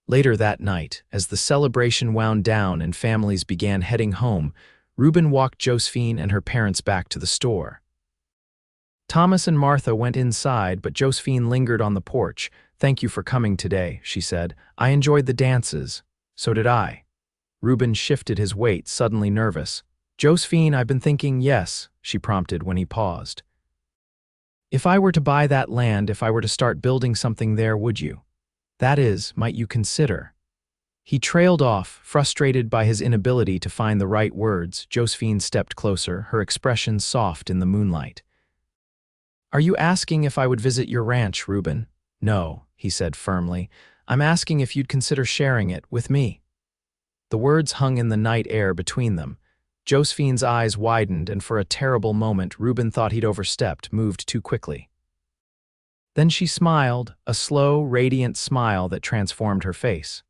Later that night, as the celebration wound down and families began heading home, Rueben walked Josephine and her parents back to the store. Thomas and Martha went inside, but Josephine lingered on the porch. "Thank you for coming today," she said. "I enjoyed the dances." "So did I." Rueben shifted his weight, suddenly nervous. "Josephine, I've been thinking," "Yes," she prompted when he paused. "If I were to buy that land, if I were to start building something there, would you? That is, might you consider?" He trailed off, frustrated by his inability to find the right words. Josephine stepped closer, her expression soft in the moonlight. "Are you asking if I would visit your ranch, Rueben?" "No," he said firmly. "I'm asking if you'd consider sharing it with me." The words hung in the night air between them. Josephine's eyes widened, and for a terrible moment Rueben thought he'd overstepped, moved too quickly. Then she smiled, a slow, radiant smile that transformed her face.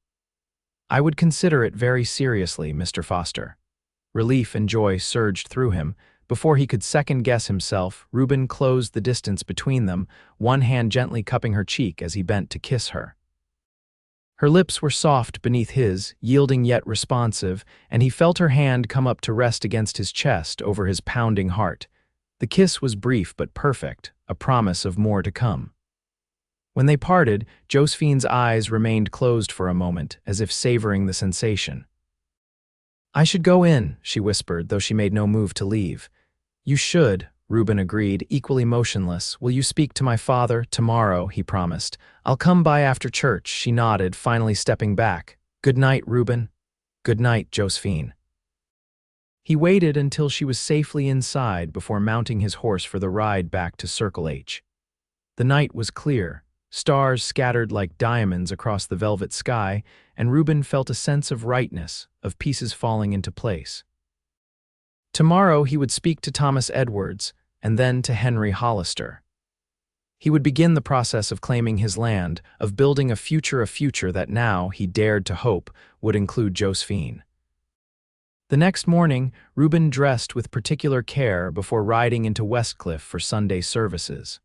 "I would consider it very seriously, Mr. Foster." Relief and joy surged through him. Before he could second-guess himself, Rueben closed the distance between them, one hand gently cupping her cheek as he bent to kiss her. Her lips were soft beneath his, yielding yet responsive, and he felt her hand come up to rest against his chest over his pounding heart. The kiss was brief but perfect, a promise of more to come. When they parted, Josephine's eyes remained closed for a moment, as if savoring the sensation. "I should go in," she whispered, though she made no move to leave. "You should," Rueben agreed, equally motionless. "Will you speak to my father?" "Tomorrow," he promised. "I'll come by after church," she nodded, finally stepping back. "Good night, Rueben." "Good night, Josephine." He waited until she was safely inside before mounting his horse for the ride back to Circle H. The night was clear, stars scattered like diamonds across the velvet sky, and Rueben felt a sense of rightness, of pieces falling into place. Tomorrow he would speak to Thomas Edwards, and then to Henry Hollister. He would begin the process of claiming his land, of building a future that now, he dared to hope, would include Josephine. The next morning, Rueben dressed with particular care before riding into Westcliff for Sunday services.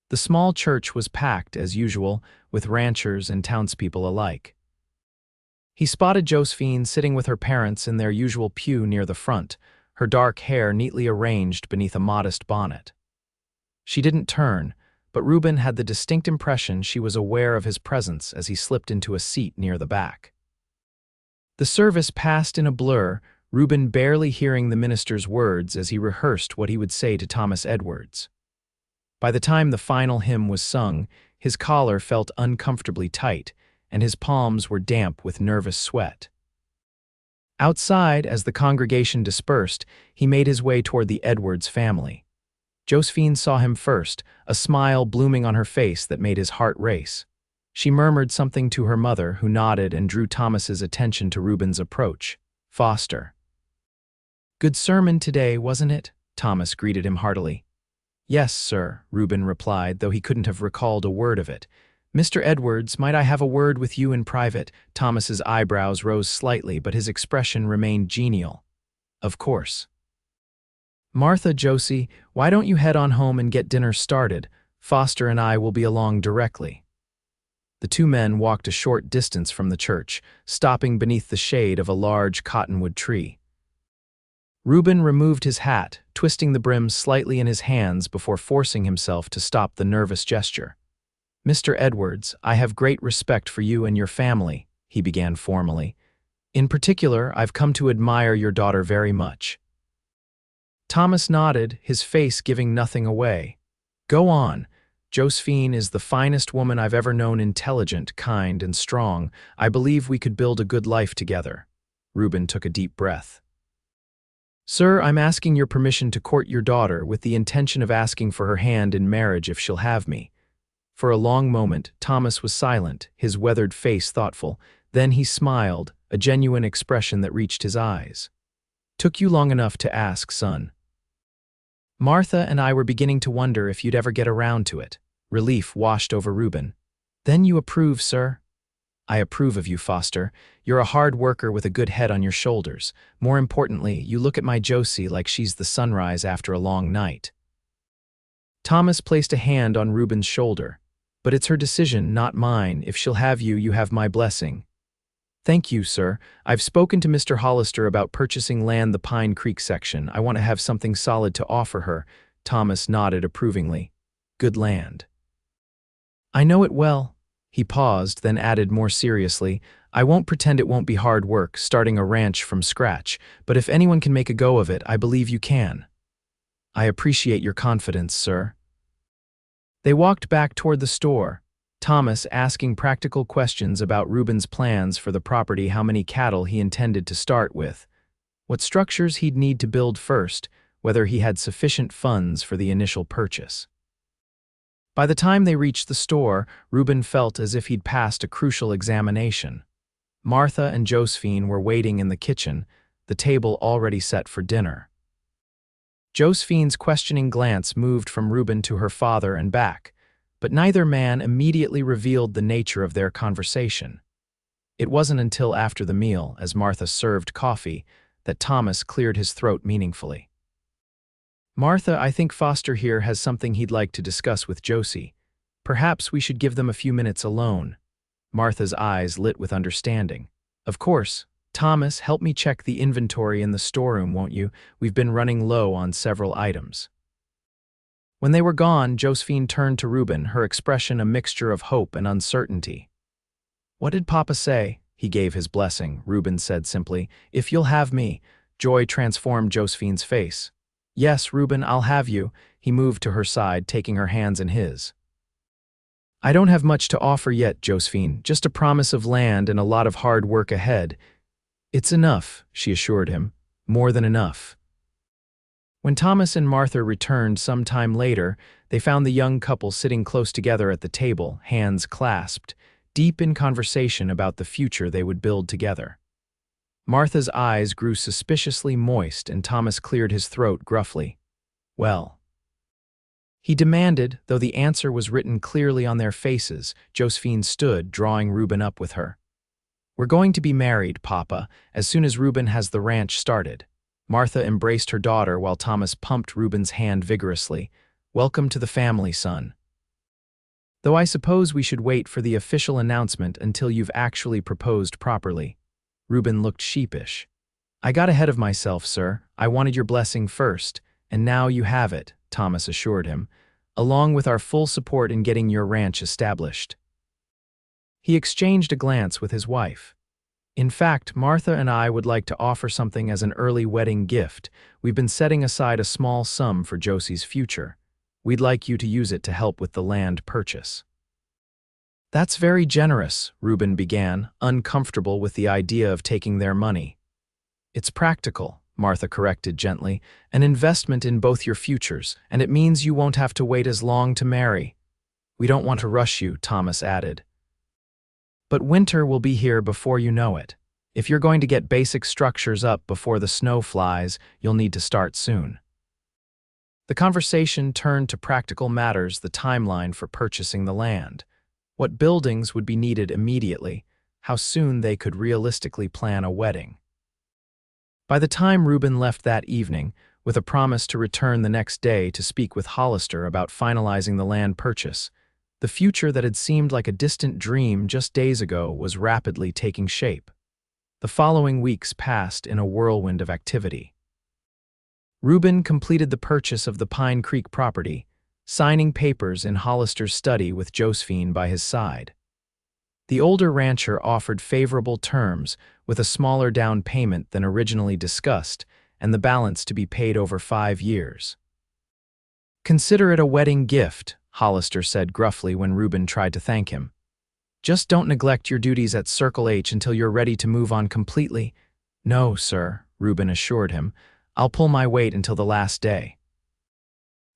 The small church was packed, as usual, with ranchers and townspeople alike. He spotted Josephine sitting with her parents in their usual pew near the front, her dark hair neatly arranged beneath a modest bonnet. She didn't turn, but Rueben had the distinct impression she was aware of his presence as he slipped into a seat near the back. The service passed in a blur, Rueben barely hearing the minister's words as he rehearsed what he would say to Thomas Edwards. By the time the final hymn was sung, his collar felt uncomfortably tight, and his palms were damp with nervous sweat. Outside, as the congregation dispersed, he made his way toward the Edwards family. Josephine saw him first, a smile blooming on her face that made his heart race. She murmured something to her mother, who nodded and drew Thomas's attention to Ruben's approach. Foster. "Good sermon today, wasn't it?" Thomas greeted him heartily. "Yes, sir," Rueben replied, though he couldn't have recalled a word of it. "Mr. Edwards, might I have a word with you in private?" Thomas's eyebrows rose slightly, but his expression remained genial. "Of course." "Martha, Josie, why don't you head on home and get dinner started? Foster and I will be along directly." The two men walked a short distance from the church, stopping beneath the shade of a large cottonwood tree. Rueben removed his hat, twisting the brim slightly in his hands before forcing himself to stop the nervous gesture. "Mr. Edwards, I have great respect for you and your family," he began formally. "In particular, I've come to admire your daughter very much." Thomas nodded, his face giving nothing away. "Go on. Josephine is the finest woman I've ever known, intelligent, kind, and strong. I believe we could build a good life together." Rueben took a deep breath. "Sir, I'm asking your permission to court your daughter with the intention of asking for her hand in marriage if she'll have me." For a long moment, Thomas was silent, his weathered face thoughtful. Then he smiled, a genuine expression that reached his eyes. "Took you long enough to ask, son." "Martha and I were beginning to wonder if you'd ever get around to it." Relief washed over Rueben. "Then you approve, sir?" "I approve of you, Foster. You're a hard worker with a good head on your shoulders. More importantly, you look at my Josie like she's the sunrise after a long night." Thomas placed a hand on Ruben's shoulder. "But it's her decision, not mine. If she'll have you, you have my blessing." "Thank you, sir. I've spoken to Mr. Hollister about purchasing land the Pine Creek section. I want to have something solid to offer her." Thomas nodded approvingly. "Good land." "I know it well." He paused, then added more seriously, "I won't pretend it won't be hard work, starting a ranch from scratch, but if anyone can make a go of it, I believe you can." "I appreciate your confidence, sir." They walked back toward the store, Thomas asking practical questions about Ruben's plans for the property, how many cattle he intended to start with, what structures he'd need to build first, whether he had sufficient funds for the initial purchase. By the time they reached the store, Rueben felt as if he'd passed a crucial examination. Martha and Josephine were waiting in the kitchen, the table already set for dinner. Josephine's questioning glance moved from Rueben to her father and back, but neither man immediately revealed the nature of their conversation. It wasn't until after the meal, as Martha served coffee, that Thomas cleared his throat meaningfully. "Martha, I think Foster here has something he'd like to discuss with Josie. Perhaps we should give them a few minutes alone." Martha's eyes lit with understanding. "Of course. Thomas, help me check the inventory in the storeroom, won't you? We've been running low on several items." When they were gone, Josephine turned to Rueben, her expression a mixture of hope and uncertainty. "What did Papa say?" "He gave his blessing," Rueben said simply. "If you'll have me." Joy transformed Josephine's face. "Yes, Rueben, I'll have you." He moved to her side, taking her hands in his. "I don't have much to offer yet, Josephine, just a promise of land and a lot of hard work ahead." "It's enough," she assured him. "More than enough." When Thomas and Martha returned some time later, they found the young couple sitting close together at the table, hands clasped, deep in conversation about the future they would build together. Martha's eyes grew suspiciously moist, and Thomas cleared his throat gruffly. "Well?" he demanded, though the answer was written clearly on their faces. Josephine stood, drawing Rueben up with her. "We're going to be married, Papa, as soon as Rueben has the ranch started." Martha embraced her daughter while Thomas pumped Ruben's hand vigorously. "Welcome to the family, son. Though I suppose we should wait for the official announcement until you've actually proposed properly." Rueben looked sheepish. "I got ahead of myself, sir. I wanted your blessing first, and now you have it," Thomas assured him, "along with our full support in getting your ranch established." He exchanged a glance with his wife. In fact, Martha and I would like to offer something as an early wedding gift. We've been setting aside a small sum for Josie's future. We'd like you to use it to help with the land purchase." "That's very generous," Rueben began, uncomfortable with the idea of taking their money. "It's practical," Martha corrected gently, "an investment in both your futures, and it means you won't have to wait as long to marry." "We don't want to rush you," Thomas added. "But winter will be here before you know it. If you're going to get basic structures up before the snow flies, you'll need to start soon." The conversation turned to practical matters, the timeline for purchasing the land. What buildings would be needed immediately, how soon they could realistically plan a wedding. By the time Rueben left that evening, with a promise to return the next day to speak with Hollister about finalizing the land purchase, the future that had seemed like a distant dream just days ago was rapidly taking shape. The following weeks passed in a whirlwind of activity. Rueben completed the purchase of the Pine Creek property, signing papers in Hollister's study with Josephine by his side. The older rancher offered favorable terms with a smaller down payment than originally discussed and the balance to be paid over 5 years. "Consider it a wedding gift," Hollister said gruffly when Rueben tried to thank him. "Just don't neglect your duties at Circle H until you're ready to move on completely." "No, sir," Rueben assured him. "I'll pull my weight until the last day."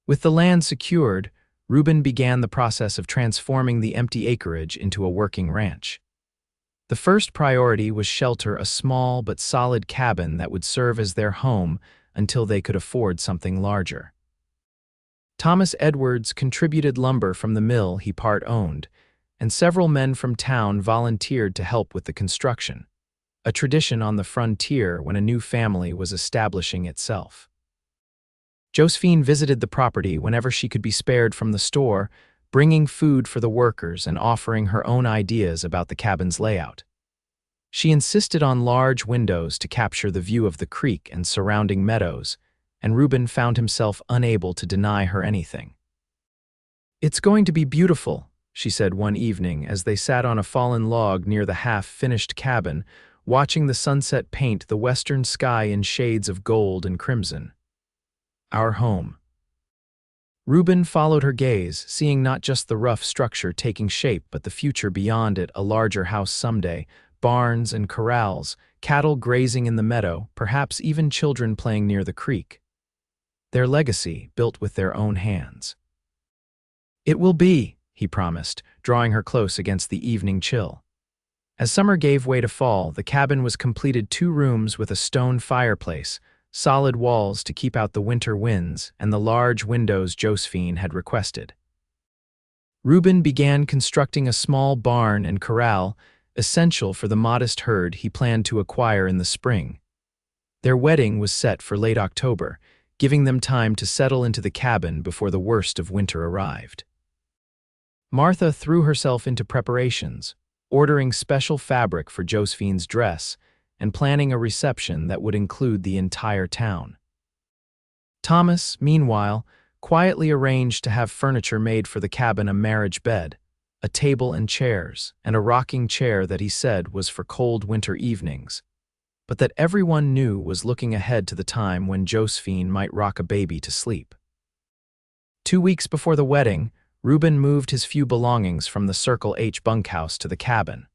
With the land secured, Rueben began the process of transforming the empty acreage into a working ranch. The first priority was shelter a small but solid cabin that would serve as their home until they could afford something larger. Thomas Edwards contributed lumber from the mill he part-owned, and several men from town volunteered to help with the construction, a tradition on the frontier when a new family was establishing itself. Josephine visited the property whenever she could be spared from the store, bringing food for the workers and offering her own ideas about the cabin's layout. She insisted on large windows to capture the view of the creek and surrounding meadows, and Rueben found himself unable to deny her anything. "It's going to be beautiful," she said one evening as they sat on a fallen log near the half-finished cabin, watching the sunset paint the western sky in shades of gold and crimson. "Our home." Rueben followed her gaze, seeing not just the rough structure taking shape but the future beyond it, a larger house someday, barns and corrals, cattle grazing in the meadow, perhaps even children playing near the creek. Their legacy built with their own hands. "It will be," he promised, drawing her close against the evening chill. As summer gave way to fall, the cabin was completed 2 rooms with a stone fireplace, solid walls to keep out the winter winds, and the large windows Josephine had requested. Rueben began constructing a small barn and corral, essential for the modest herd he planned to acquire in the spring. Their wedding was set for late October, giving them time to settle into the cabin before the worst of winter arrived. Martha threw herself into preparations, ordering special fabric for Josephine's dress, and planning a reception that would include the entire town. Thomas, meanwhile, quietly arranged to have furniture made for the cabin: a marriage bed, a table and chairs, and a rocking chair that he said was for cold winter evenings, but that everyone knew was looking ahead to the time when Josephine might rock a baby to sleep. 2 weeks before the wedding, Rueben moved his few belongings from the Circle H bunkhouse to the cabin.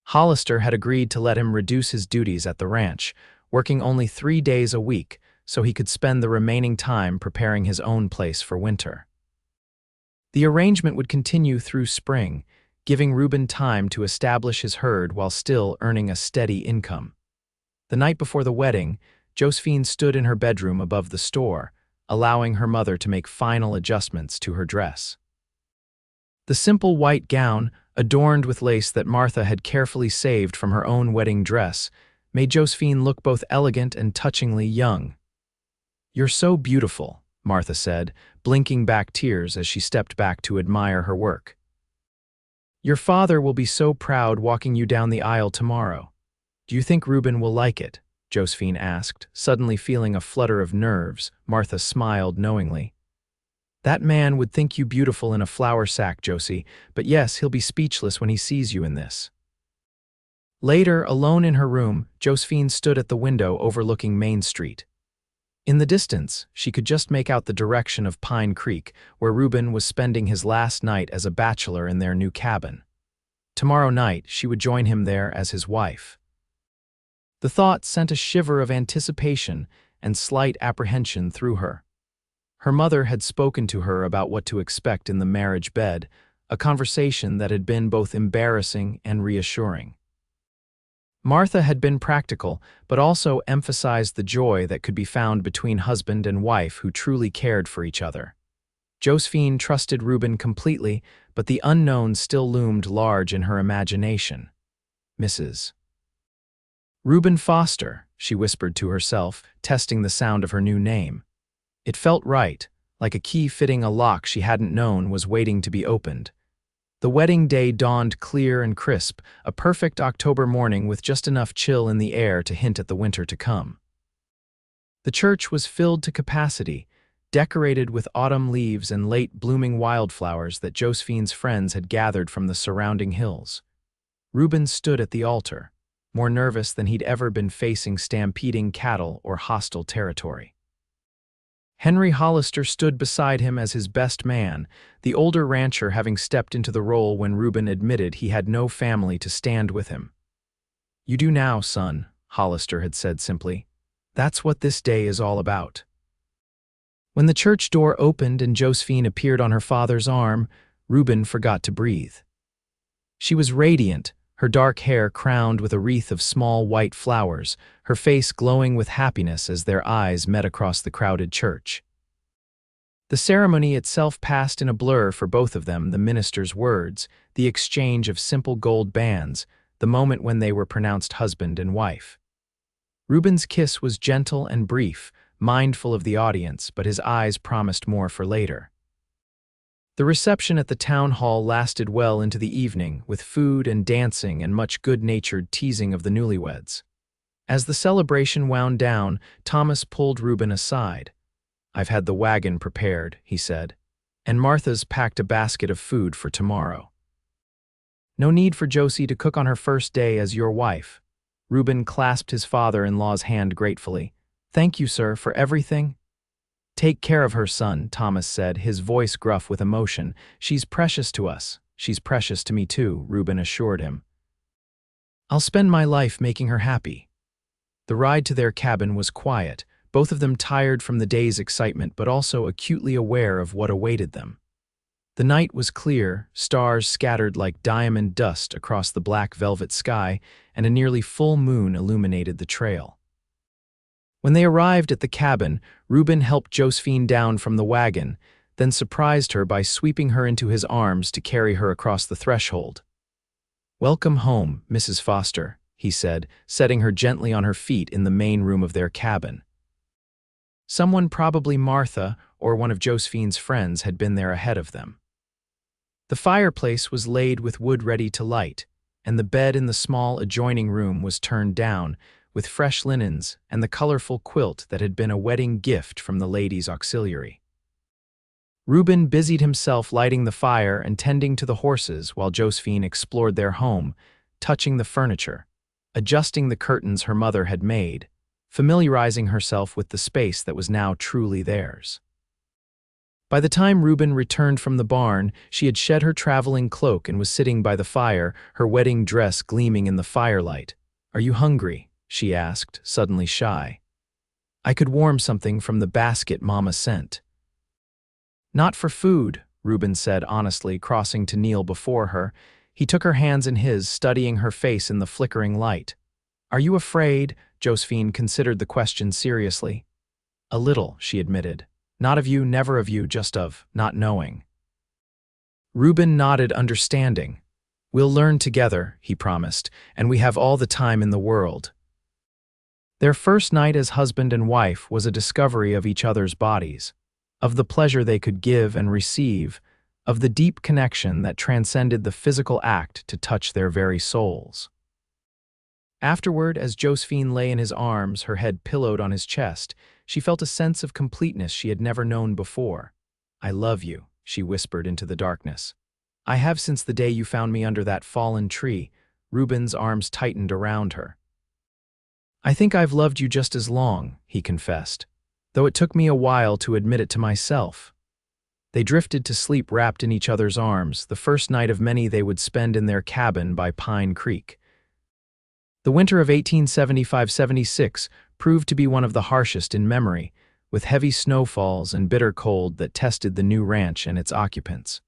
Hollister had agreed to let him reduce his duties at the ranch, working only 3 days a week so he could spend the remaining time preparing his own place for winter. The arrangement would continue through spring, giving Rueben time to establish his herd while still earning a steady income. The night before the wedding, Josephine stood in her bedroom above the store, allowing her mother to make final adjustments to her dress. The simple white gown, adorned with lace that Martha had carefully saved from her own wedding dress, made Josephine look both elegant and touchingly young. "You're so beautiful," Martha said, blinking back tears as she stepped back to admire her work. "Your father will be so proud walking you down the aisle tomorrow. Do you think Rueben will like it?" Josephine asked, suddenly feeling a flutter of nerves. Martha smiled knowingly. "That man would think you beautiful in a flour sack, Josie, but yes, he'll be speechless when he sees you in this." Later, alone in her room, Josephine stood at the window overlooking Main Street. In the distance, she could just make out the direction of Pine Creek, where Rueben was spending his last night as a bachelor in their new cabin. Tomorrow night, she would join him there as his wife. The thought sent a shiver of anticipation and slight apprehension through her. Her mother had spoken to her about what to expect in the marriage bed, a conversation that had been both embarrassing and reassuring. Martha had been practical, but also emphasized the joy that could be found between husband and wife who truly cared for each other. Josephine trusted Rueben completely, but the unknown still loomed large in her imagination. Mrs. Rueben Foster, she whispered to herself, testing the sound of her new name. It felt right, like a key fitting a lock she hadn't known was waiting to be opened. The wedding day dawned clear and crisp, a perfect October morning with just enough chill in the air to hint at the winter to come. The church was filled to capacity, decorated with autumn leaves and late-blooming wildflowers that Josephine's friends had gathered from the surrounding hills. Rueben stood at the altar, more nervous than he'd ever been facing stampeding cattle or hostile territory. Henry Hollister stood beside him as his best man, the older rancher having stepped into the role when Rueben admitted he had no family to stand with him. "You do now, son," Hollister had said simply. "That's what this day is all about." When the church door opened and Josephine appeared on her father's arm, Rueben forgot to breathe. She was radiant, her dark hair crowned with a wreath of small white flowers, her face glowing with happiness as their eyes met across the crowded church. The ceremony itself passed in a blur for both of them, the minister's words, the exchange of simple gold bands, the moment when they were pronounced husband and wife. Ruben's kiss was gentle and brief, mindful of the audience, but his eyes promised more for later. The reception at the town hall lasted well into the evening, with food and dancing and much good-natured teasing of the newlyweds. As the celebration wound down, Thomas pulled Rueben aside. "I've had the wagon prepared," he said, "and Martha's packed a basket of food for tomorrow." "No need for Josie to cook on her first day as your wife." Rueben clasped his father-in-law's hand gratefully. "Thank you, sir, for everything." "Take care of her, son," Thomas said, his voice gruff with emotion. "She's precious to us." "She's precious to me too," Rueben assured him. "I'll spend my life making her happy." The ride to their cabin was quiet, both of them tired from the day's excitement but also acutely aware of what awaited them. The night was clear, stars scattered like diamond dust across the black velvet sky, and a nearly full moon illuminated the trail. When they arrived at the cabin, Rueben helped Josephine down from the wagon, then surprised her by sweeping her into his arms to carry her across the threshold. "Welcome home, Mrs. Foster," he said, setting her gently on her feet in the main room of their cabin. Someone, probably Martha or one of Josephine's friends, had been there ahead of them. The fireplace was laid with wood ready to light, and the bed in the small adjoining room was turned down, with fresh linens and the colorful quilt that had been a wedding gift from the ladies' auxiliary. Rueben busied himself lighting the fire and tending to the horses while Josephine explored their home, touching the furniture, adjusting the curtains her mother had made, familiarizing herself with the space that was now truly theirs. By the time Rueben returned from the barn, she had shed her traveling cloak and was sitting by the fire, her wedding dress gleaming in the firelight. "Are you hungry?" she asked, suddenly shy. "I could warm something from the basket Mama sent." "Not for food," Rueben said honestly, crossing to kneel before her. He took her hands in his, studying her face in the flickering light. "Are you afraid?" Josephine considered the question seriously. "A little," she admitted. "Not of you, never of you, just of not knowing." Rueben nodded, understanding. "We'll learn together," he promised, "and we have all the time in the world." Their first night as husband and wife was a discovery of each other's bodies, of the pleasure they could give and receive, of the deep connection that transcended the physical act to touch their very souls. Afterward, as Josephine lay in his arms, her head pillowed on his chest, she felt a sense of completeness she had never known before. "I love you," she whispered into the darkness. "I have since the day you found me under that fallen tree, Ruben's arms tightened around her. "I think I've loved you just as long," he confessed, "though it took me a while to admit it to myself." They drifted to sleep wrapped in each other's arms, the first night of many they would spend in their cabin by Pine Creek. The winter of 1875–76 proved to be one of the harshest in memory, with heavy snowfalls and bitter cold that tested the new ranch and its occupants.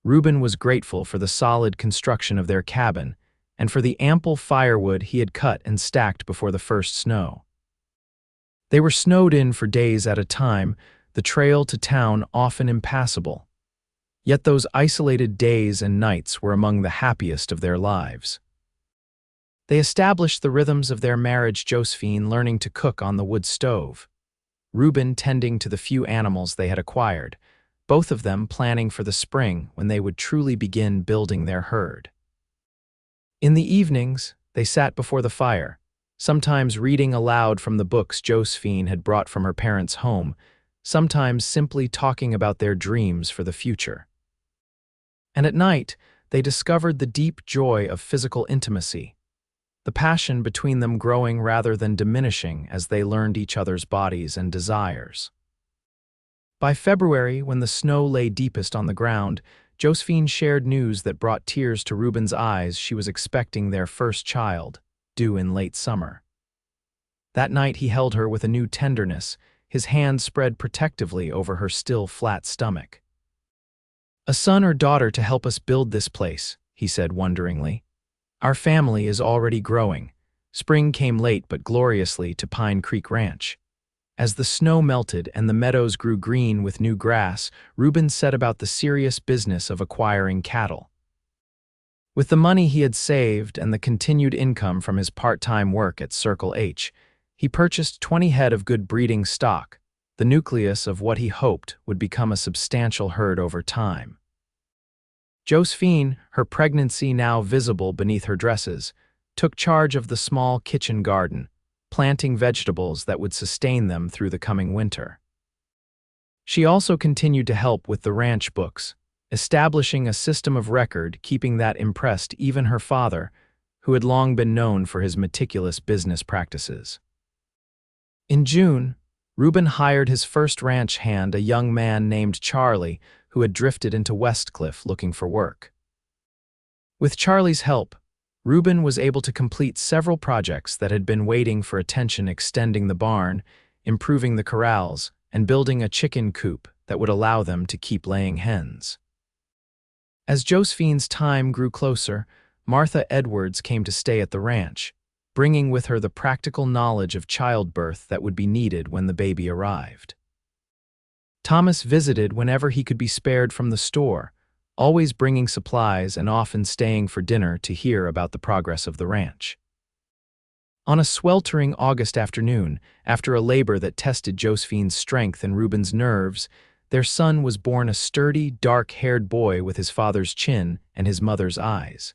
Rueben was grateful for the solid construction of their cabin and for the ample firewood he had cut and stacked before the first snow. They were snowed in for days at a time, the trail to town often impassable. Yet those isolated days and nights were among the happiest of their lives. They established the rhythms of their marriage, Josephine learning to cook on the wood stove, Rueben tending to the few animals they had acquired, both of them planning for the spring when they would truly begin building their herd. In the evenings, they sat before the fire, sometimes reading aloud from the books Josephine had brought from her parents' home, sometimes simply talking about their dreams for the future. And at night, they discovered the deep joy of physical intimacy, the passion between them growing rather than diminishing as they learned each other's bodies and desires. By February, when the snow lay deepest on the ground, Josephine shared news that brought tears to Ruben's eyes. She was expecting their first child, due in late summer. That night he held her with a new tenderness, his hand spread protectively over her still flat stomach. "A son or daughter to help us build this place," he said wonderingly. "Our family is already growing." Spring came late but gloriously to Pine Creek Ranch. As the snow melted and the meadows grew green with new grass, Rueben set about the serious business of acquiring cattle. With the money he had saved and the continued income from his part-time work at Circle H, he purchased 20 head of good breeding stock, the nucleus of what he hoped would become a substantial herd over time. Josephine, her pregnancy now visible beneath her dresses, took charge of the small kitchen garden, planting vegetables that would sustain them through the coming winter. She also continued to help with the ranch books, establishing a system of record, keeping that impressed even her father, who had long been known for his meticulous business practices. In June, Rueben hired his first ranch hand, a young man named Charlie, who had drifted into Westcliff looking for work. With Charlie's help, Rueben was able to complete several projects that had been waiting for attention, extending the barn, improving the corrals, and building a chicken coop that would allow them to keep laying hens. As Josephine's time grew closer, Martha Edwards came to stay at the ranch, bringing with her the practical knowledge of childbirth that would be needed when the baby arrived. Thomas visited whenever he could be spared from the store, always bringing supplies and often staying for dinner to hear about the progress of the ranch. On a sweltering August afternoon, after a labor that tested Josephine's strength and Ruben's nerves, their son was born, a sturdy, dark-haired boy with his father's chin and his mother's eyes.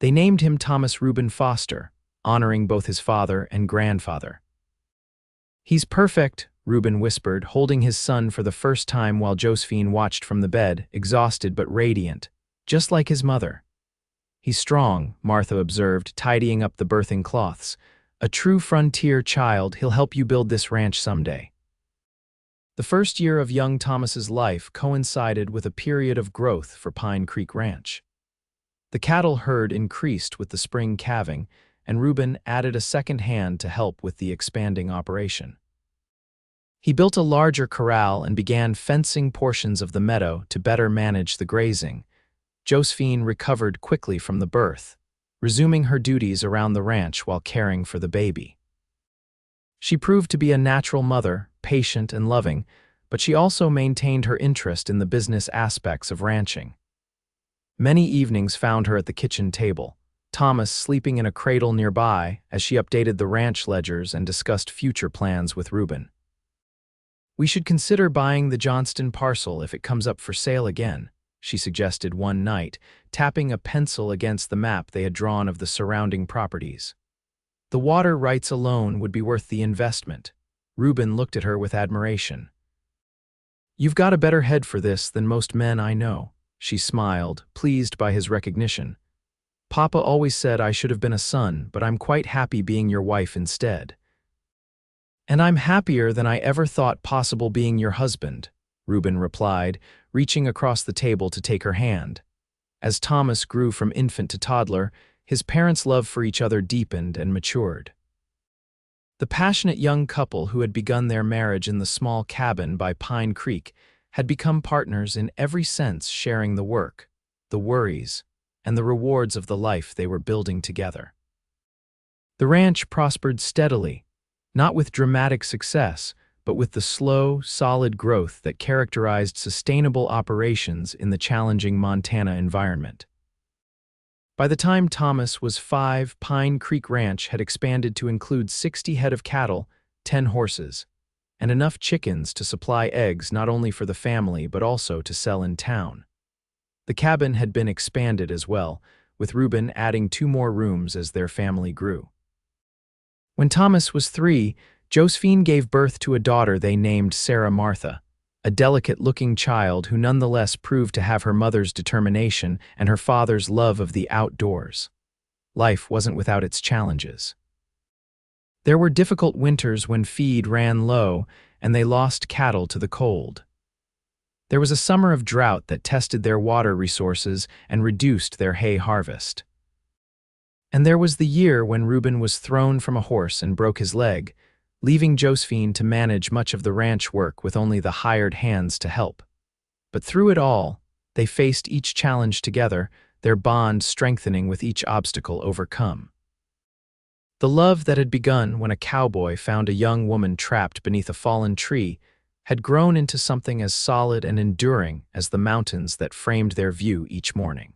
They named him Thomas Rueben Foster, honoring both his father and grandfather. "He's perfect," Rueben whispered, holding his son for the first time while Josephine watched from the bed, exhausted but radiant, just like his mother. "He's strong," Martha observed, tidying up the birthing cloths. "A true frontier child. He'll help you build this ranch someday." The first year of young Thomas's life coincided with a period of growth for Pine Creek Ranch. The cattle herd increased with the spring calving, and Rueben added a second hand to help with the expanding operation. He built a larger corral and began fencing portions of the meadow to better manage the grazing. Josephine recovered quickly from the birth, resuming her duties around the ranch while caring for the baby. She proved to be a natural mother, patient and loving, but she also maintained her interest in the business aspects of ranching. Many evenings found her at the kitchen table, Thomas sleeping in a cradle nearby as she updated the ranch ledgers and discussed future plans with Rueben. "We should consider buying the Johnston parcel if it comes up for sale again," she suggested one night, tapping a pencil against the map they had drawn of the surrounding properties. "The water rights alone would be worth the investment." Rueben looked at her with admiration. "You've got a better head for this than most men I know," she smiled, pleased by his recognition. Papa always said I should have been a son, but I'm quite happy being your wife instead. And I'm happier than I ever thought possible being your husband, Rueben replied, reaching across the table to take her hand. As Thomas grew from infant to toddler, his parents' love for each other deepened and matured. The passionate young couple who had begun their marriage in the small cabin by Pine Creek had become partners in every sense, sharing the work, the worries, and the rewards of the life they were building together. The ranch prospered steadily, not with dramatic success, but with the slow, solid growth that characterized sustainable operations in the challenging Montana environment. By the time Thomas was 5, Pine Creek Ranch had expanded to include 60 head of cattle, 10 horses, and enough chickens to supply eggs not only for the family but also to sell in town. The cabin had been expanded as well, with Rueben adding 2 more rooms as their family grew. When Thomas was 3, Josephine gave birth to a daughter they named Sarah Martha, a delicate-looking child who nonetheless proved to have her mother's determination and her father's love of the outdoors. Life wasn't without its challenges. There were difficult winters when feed ran low and they lost cattle to the cold. There was a summer of drought that tested their water resources and reduced their hay harvest. And there was the year when Rueben was thrown from a horse and broke his leg, leaving Josephine to manage much of the ranch work with only the hired hands to help. But through it all, they faced each challenge together, their bond strengthening with each obstacle overcome. The love that had begun when a cowboy found a young woman trapped beneath a fallen tree had grown into something as solid and enduring as the mountains that framed their view each morning.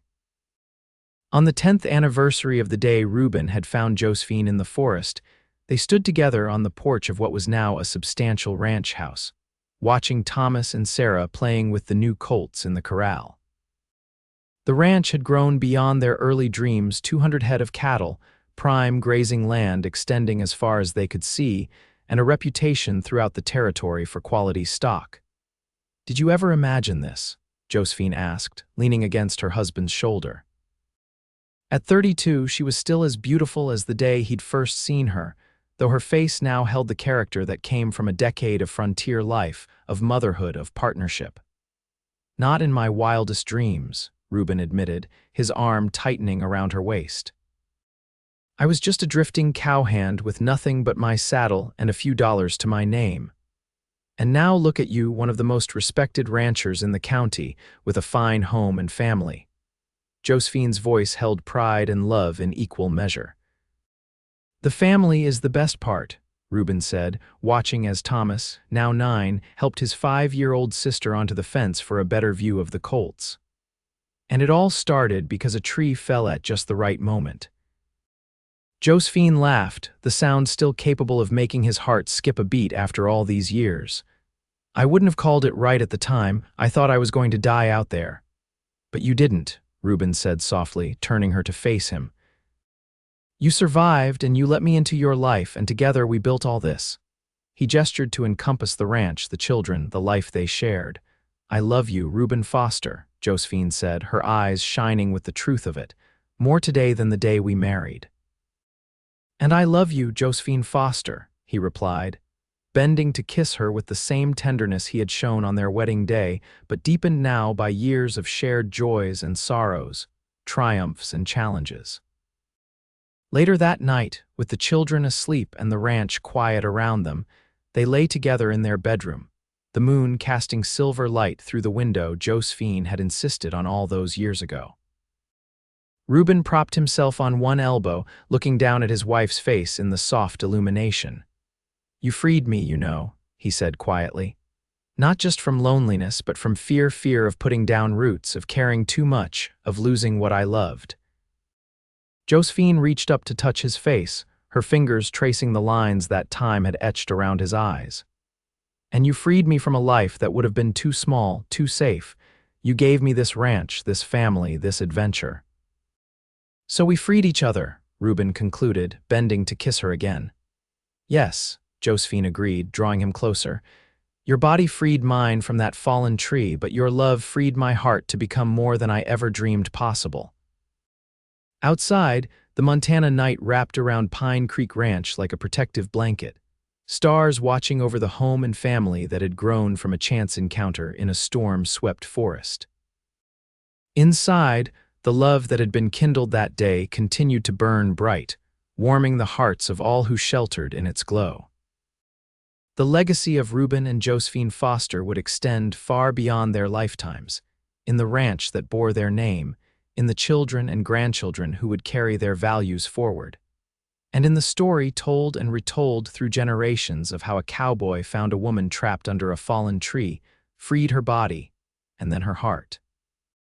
On the 10th anniversary of the day Rueben had found Josephine in the forest, they stood together on the porch of what was now a substantial ranch house, watching Thomas and Sarah playing with the new colts in the corral. The ranch had grown beyond their early dreams, 200 head of cattle, prime grazing land extending as far as they could see, and a reputation throughout the territory for quality stock. "Did you ever imagine this?" Josephine asked, leaning against her husband's shoulder. At 32, she was still as beautiful as the day he'd first seen her, though her face now held the character that came from a decade of frontier life, of motherhood, of partnership. "Not in my wildest dreams," Rueben admitted, his arm tightening around her waist. "I was just a drifting cowhand with nothing but my saddle and a few dollars to my name. And now look at you, one of the most respected ranchers in the county, with a fine home and family." Josephine's voice held pride and love in equal measure. "The family is the best part," Rueben said, watching as Thomas, now 9, helped his 5-year-old sister onto the fence for a better view of the colts. "And it all started because a tree fell at just the right moment." Josephine laughed, the sound still capable of making his heart skip a beat after all these years. "I wouldn't have called it right at the time. I thought I was going to die out there." "But you didn't," Rueben said softly, turning her to face him. "You survived, and you let me into your life, and together we built all this." He gestured to encompass the ranch, the children, the life they shared. "I love you, Rueben Foster," Josephine said, her eyes shining with the truth of it, "more today than the day we married." "And I love you, Josephine Foster," he replied, bending to kiss her with the same tenderness he had shown on their wedding day, but deepened now by years of shared joys and sorrows, triumphs and challenges. Later that night, with the children asleep and the ranch quiet around them, they lay together in their bedroom, the moon casting silver light through the window Josephine had insisted on all those years ago. Rueben propped himself on one elbow, looking down at his wife's face in the soft illumination. "You freed me, you know," he said quietly. "Not just from loneliness, but from fear of putting down roots, of caring too much, of losing what I loved." Josephine reached up to touch his face, her fingers tracing the lines that time had etched around his eyes. "And you freed me from a life that would have been too small, too safe. You gave me this ranch, this family, this adventure." "So we freed each other," Rueben concluded, bending to kiss her again. "Yes," Josephine agreed, drawing him closer. "Your body freed mine from that fallen tree, but your love freed my heart to become more than I ever dreamed possible." Outside, the Montana night wrapped around Pine Creek Ranch like a protective blanket, stars watching over the home and family that had grown from a chance encounter in a storm-swept forest. Inside, the love that had been kindled that day continued to burn bright, warming the hearts of all who sheltered in its glow. The legacy of Rueben and Josephine Foster would extend far beyond their lifetimes, in the ranch that bore their name, in the children and grandchildren who would carry their values forward, and in the story told and retold through generations of how a cowboy found a woman trapped under a fallen tree, freed her body, and then her heart.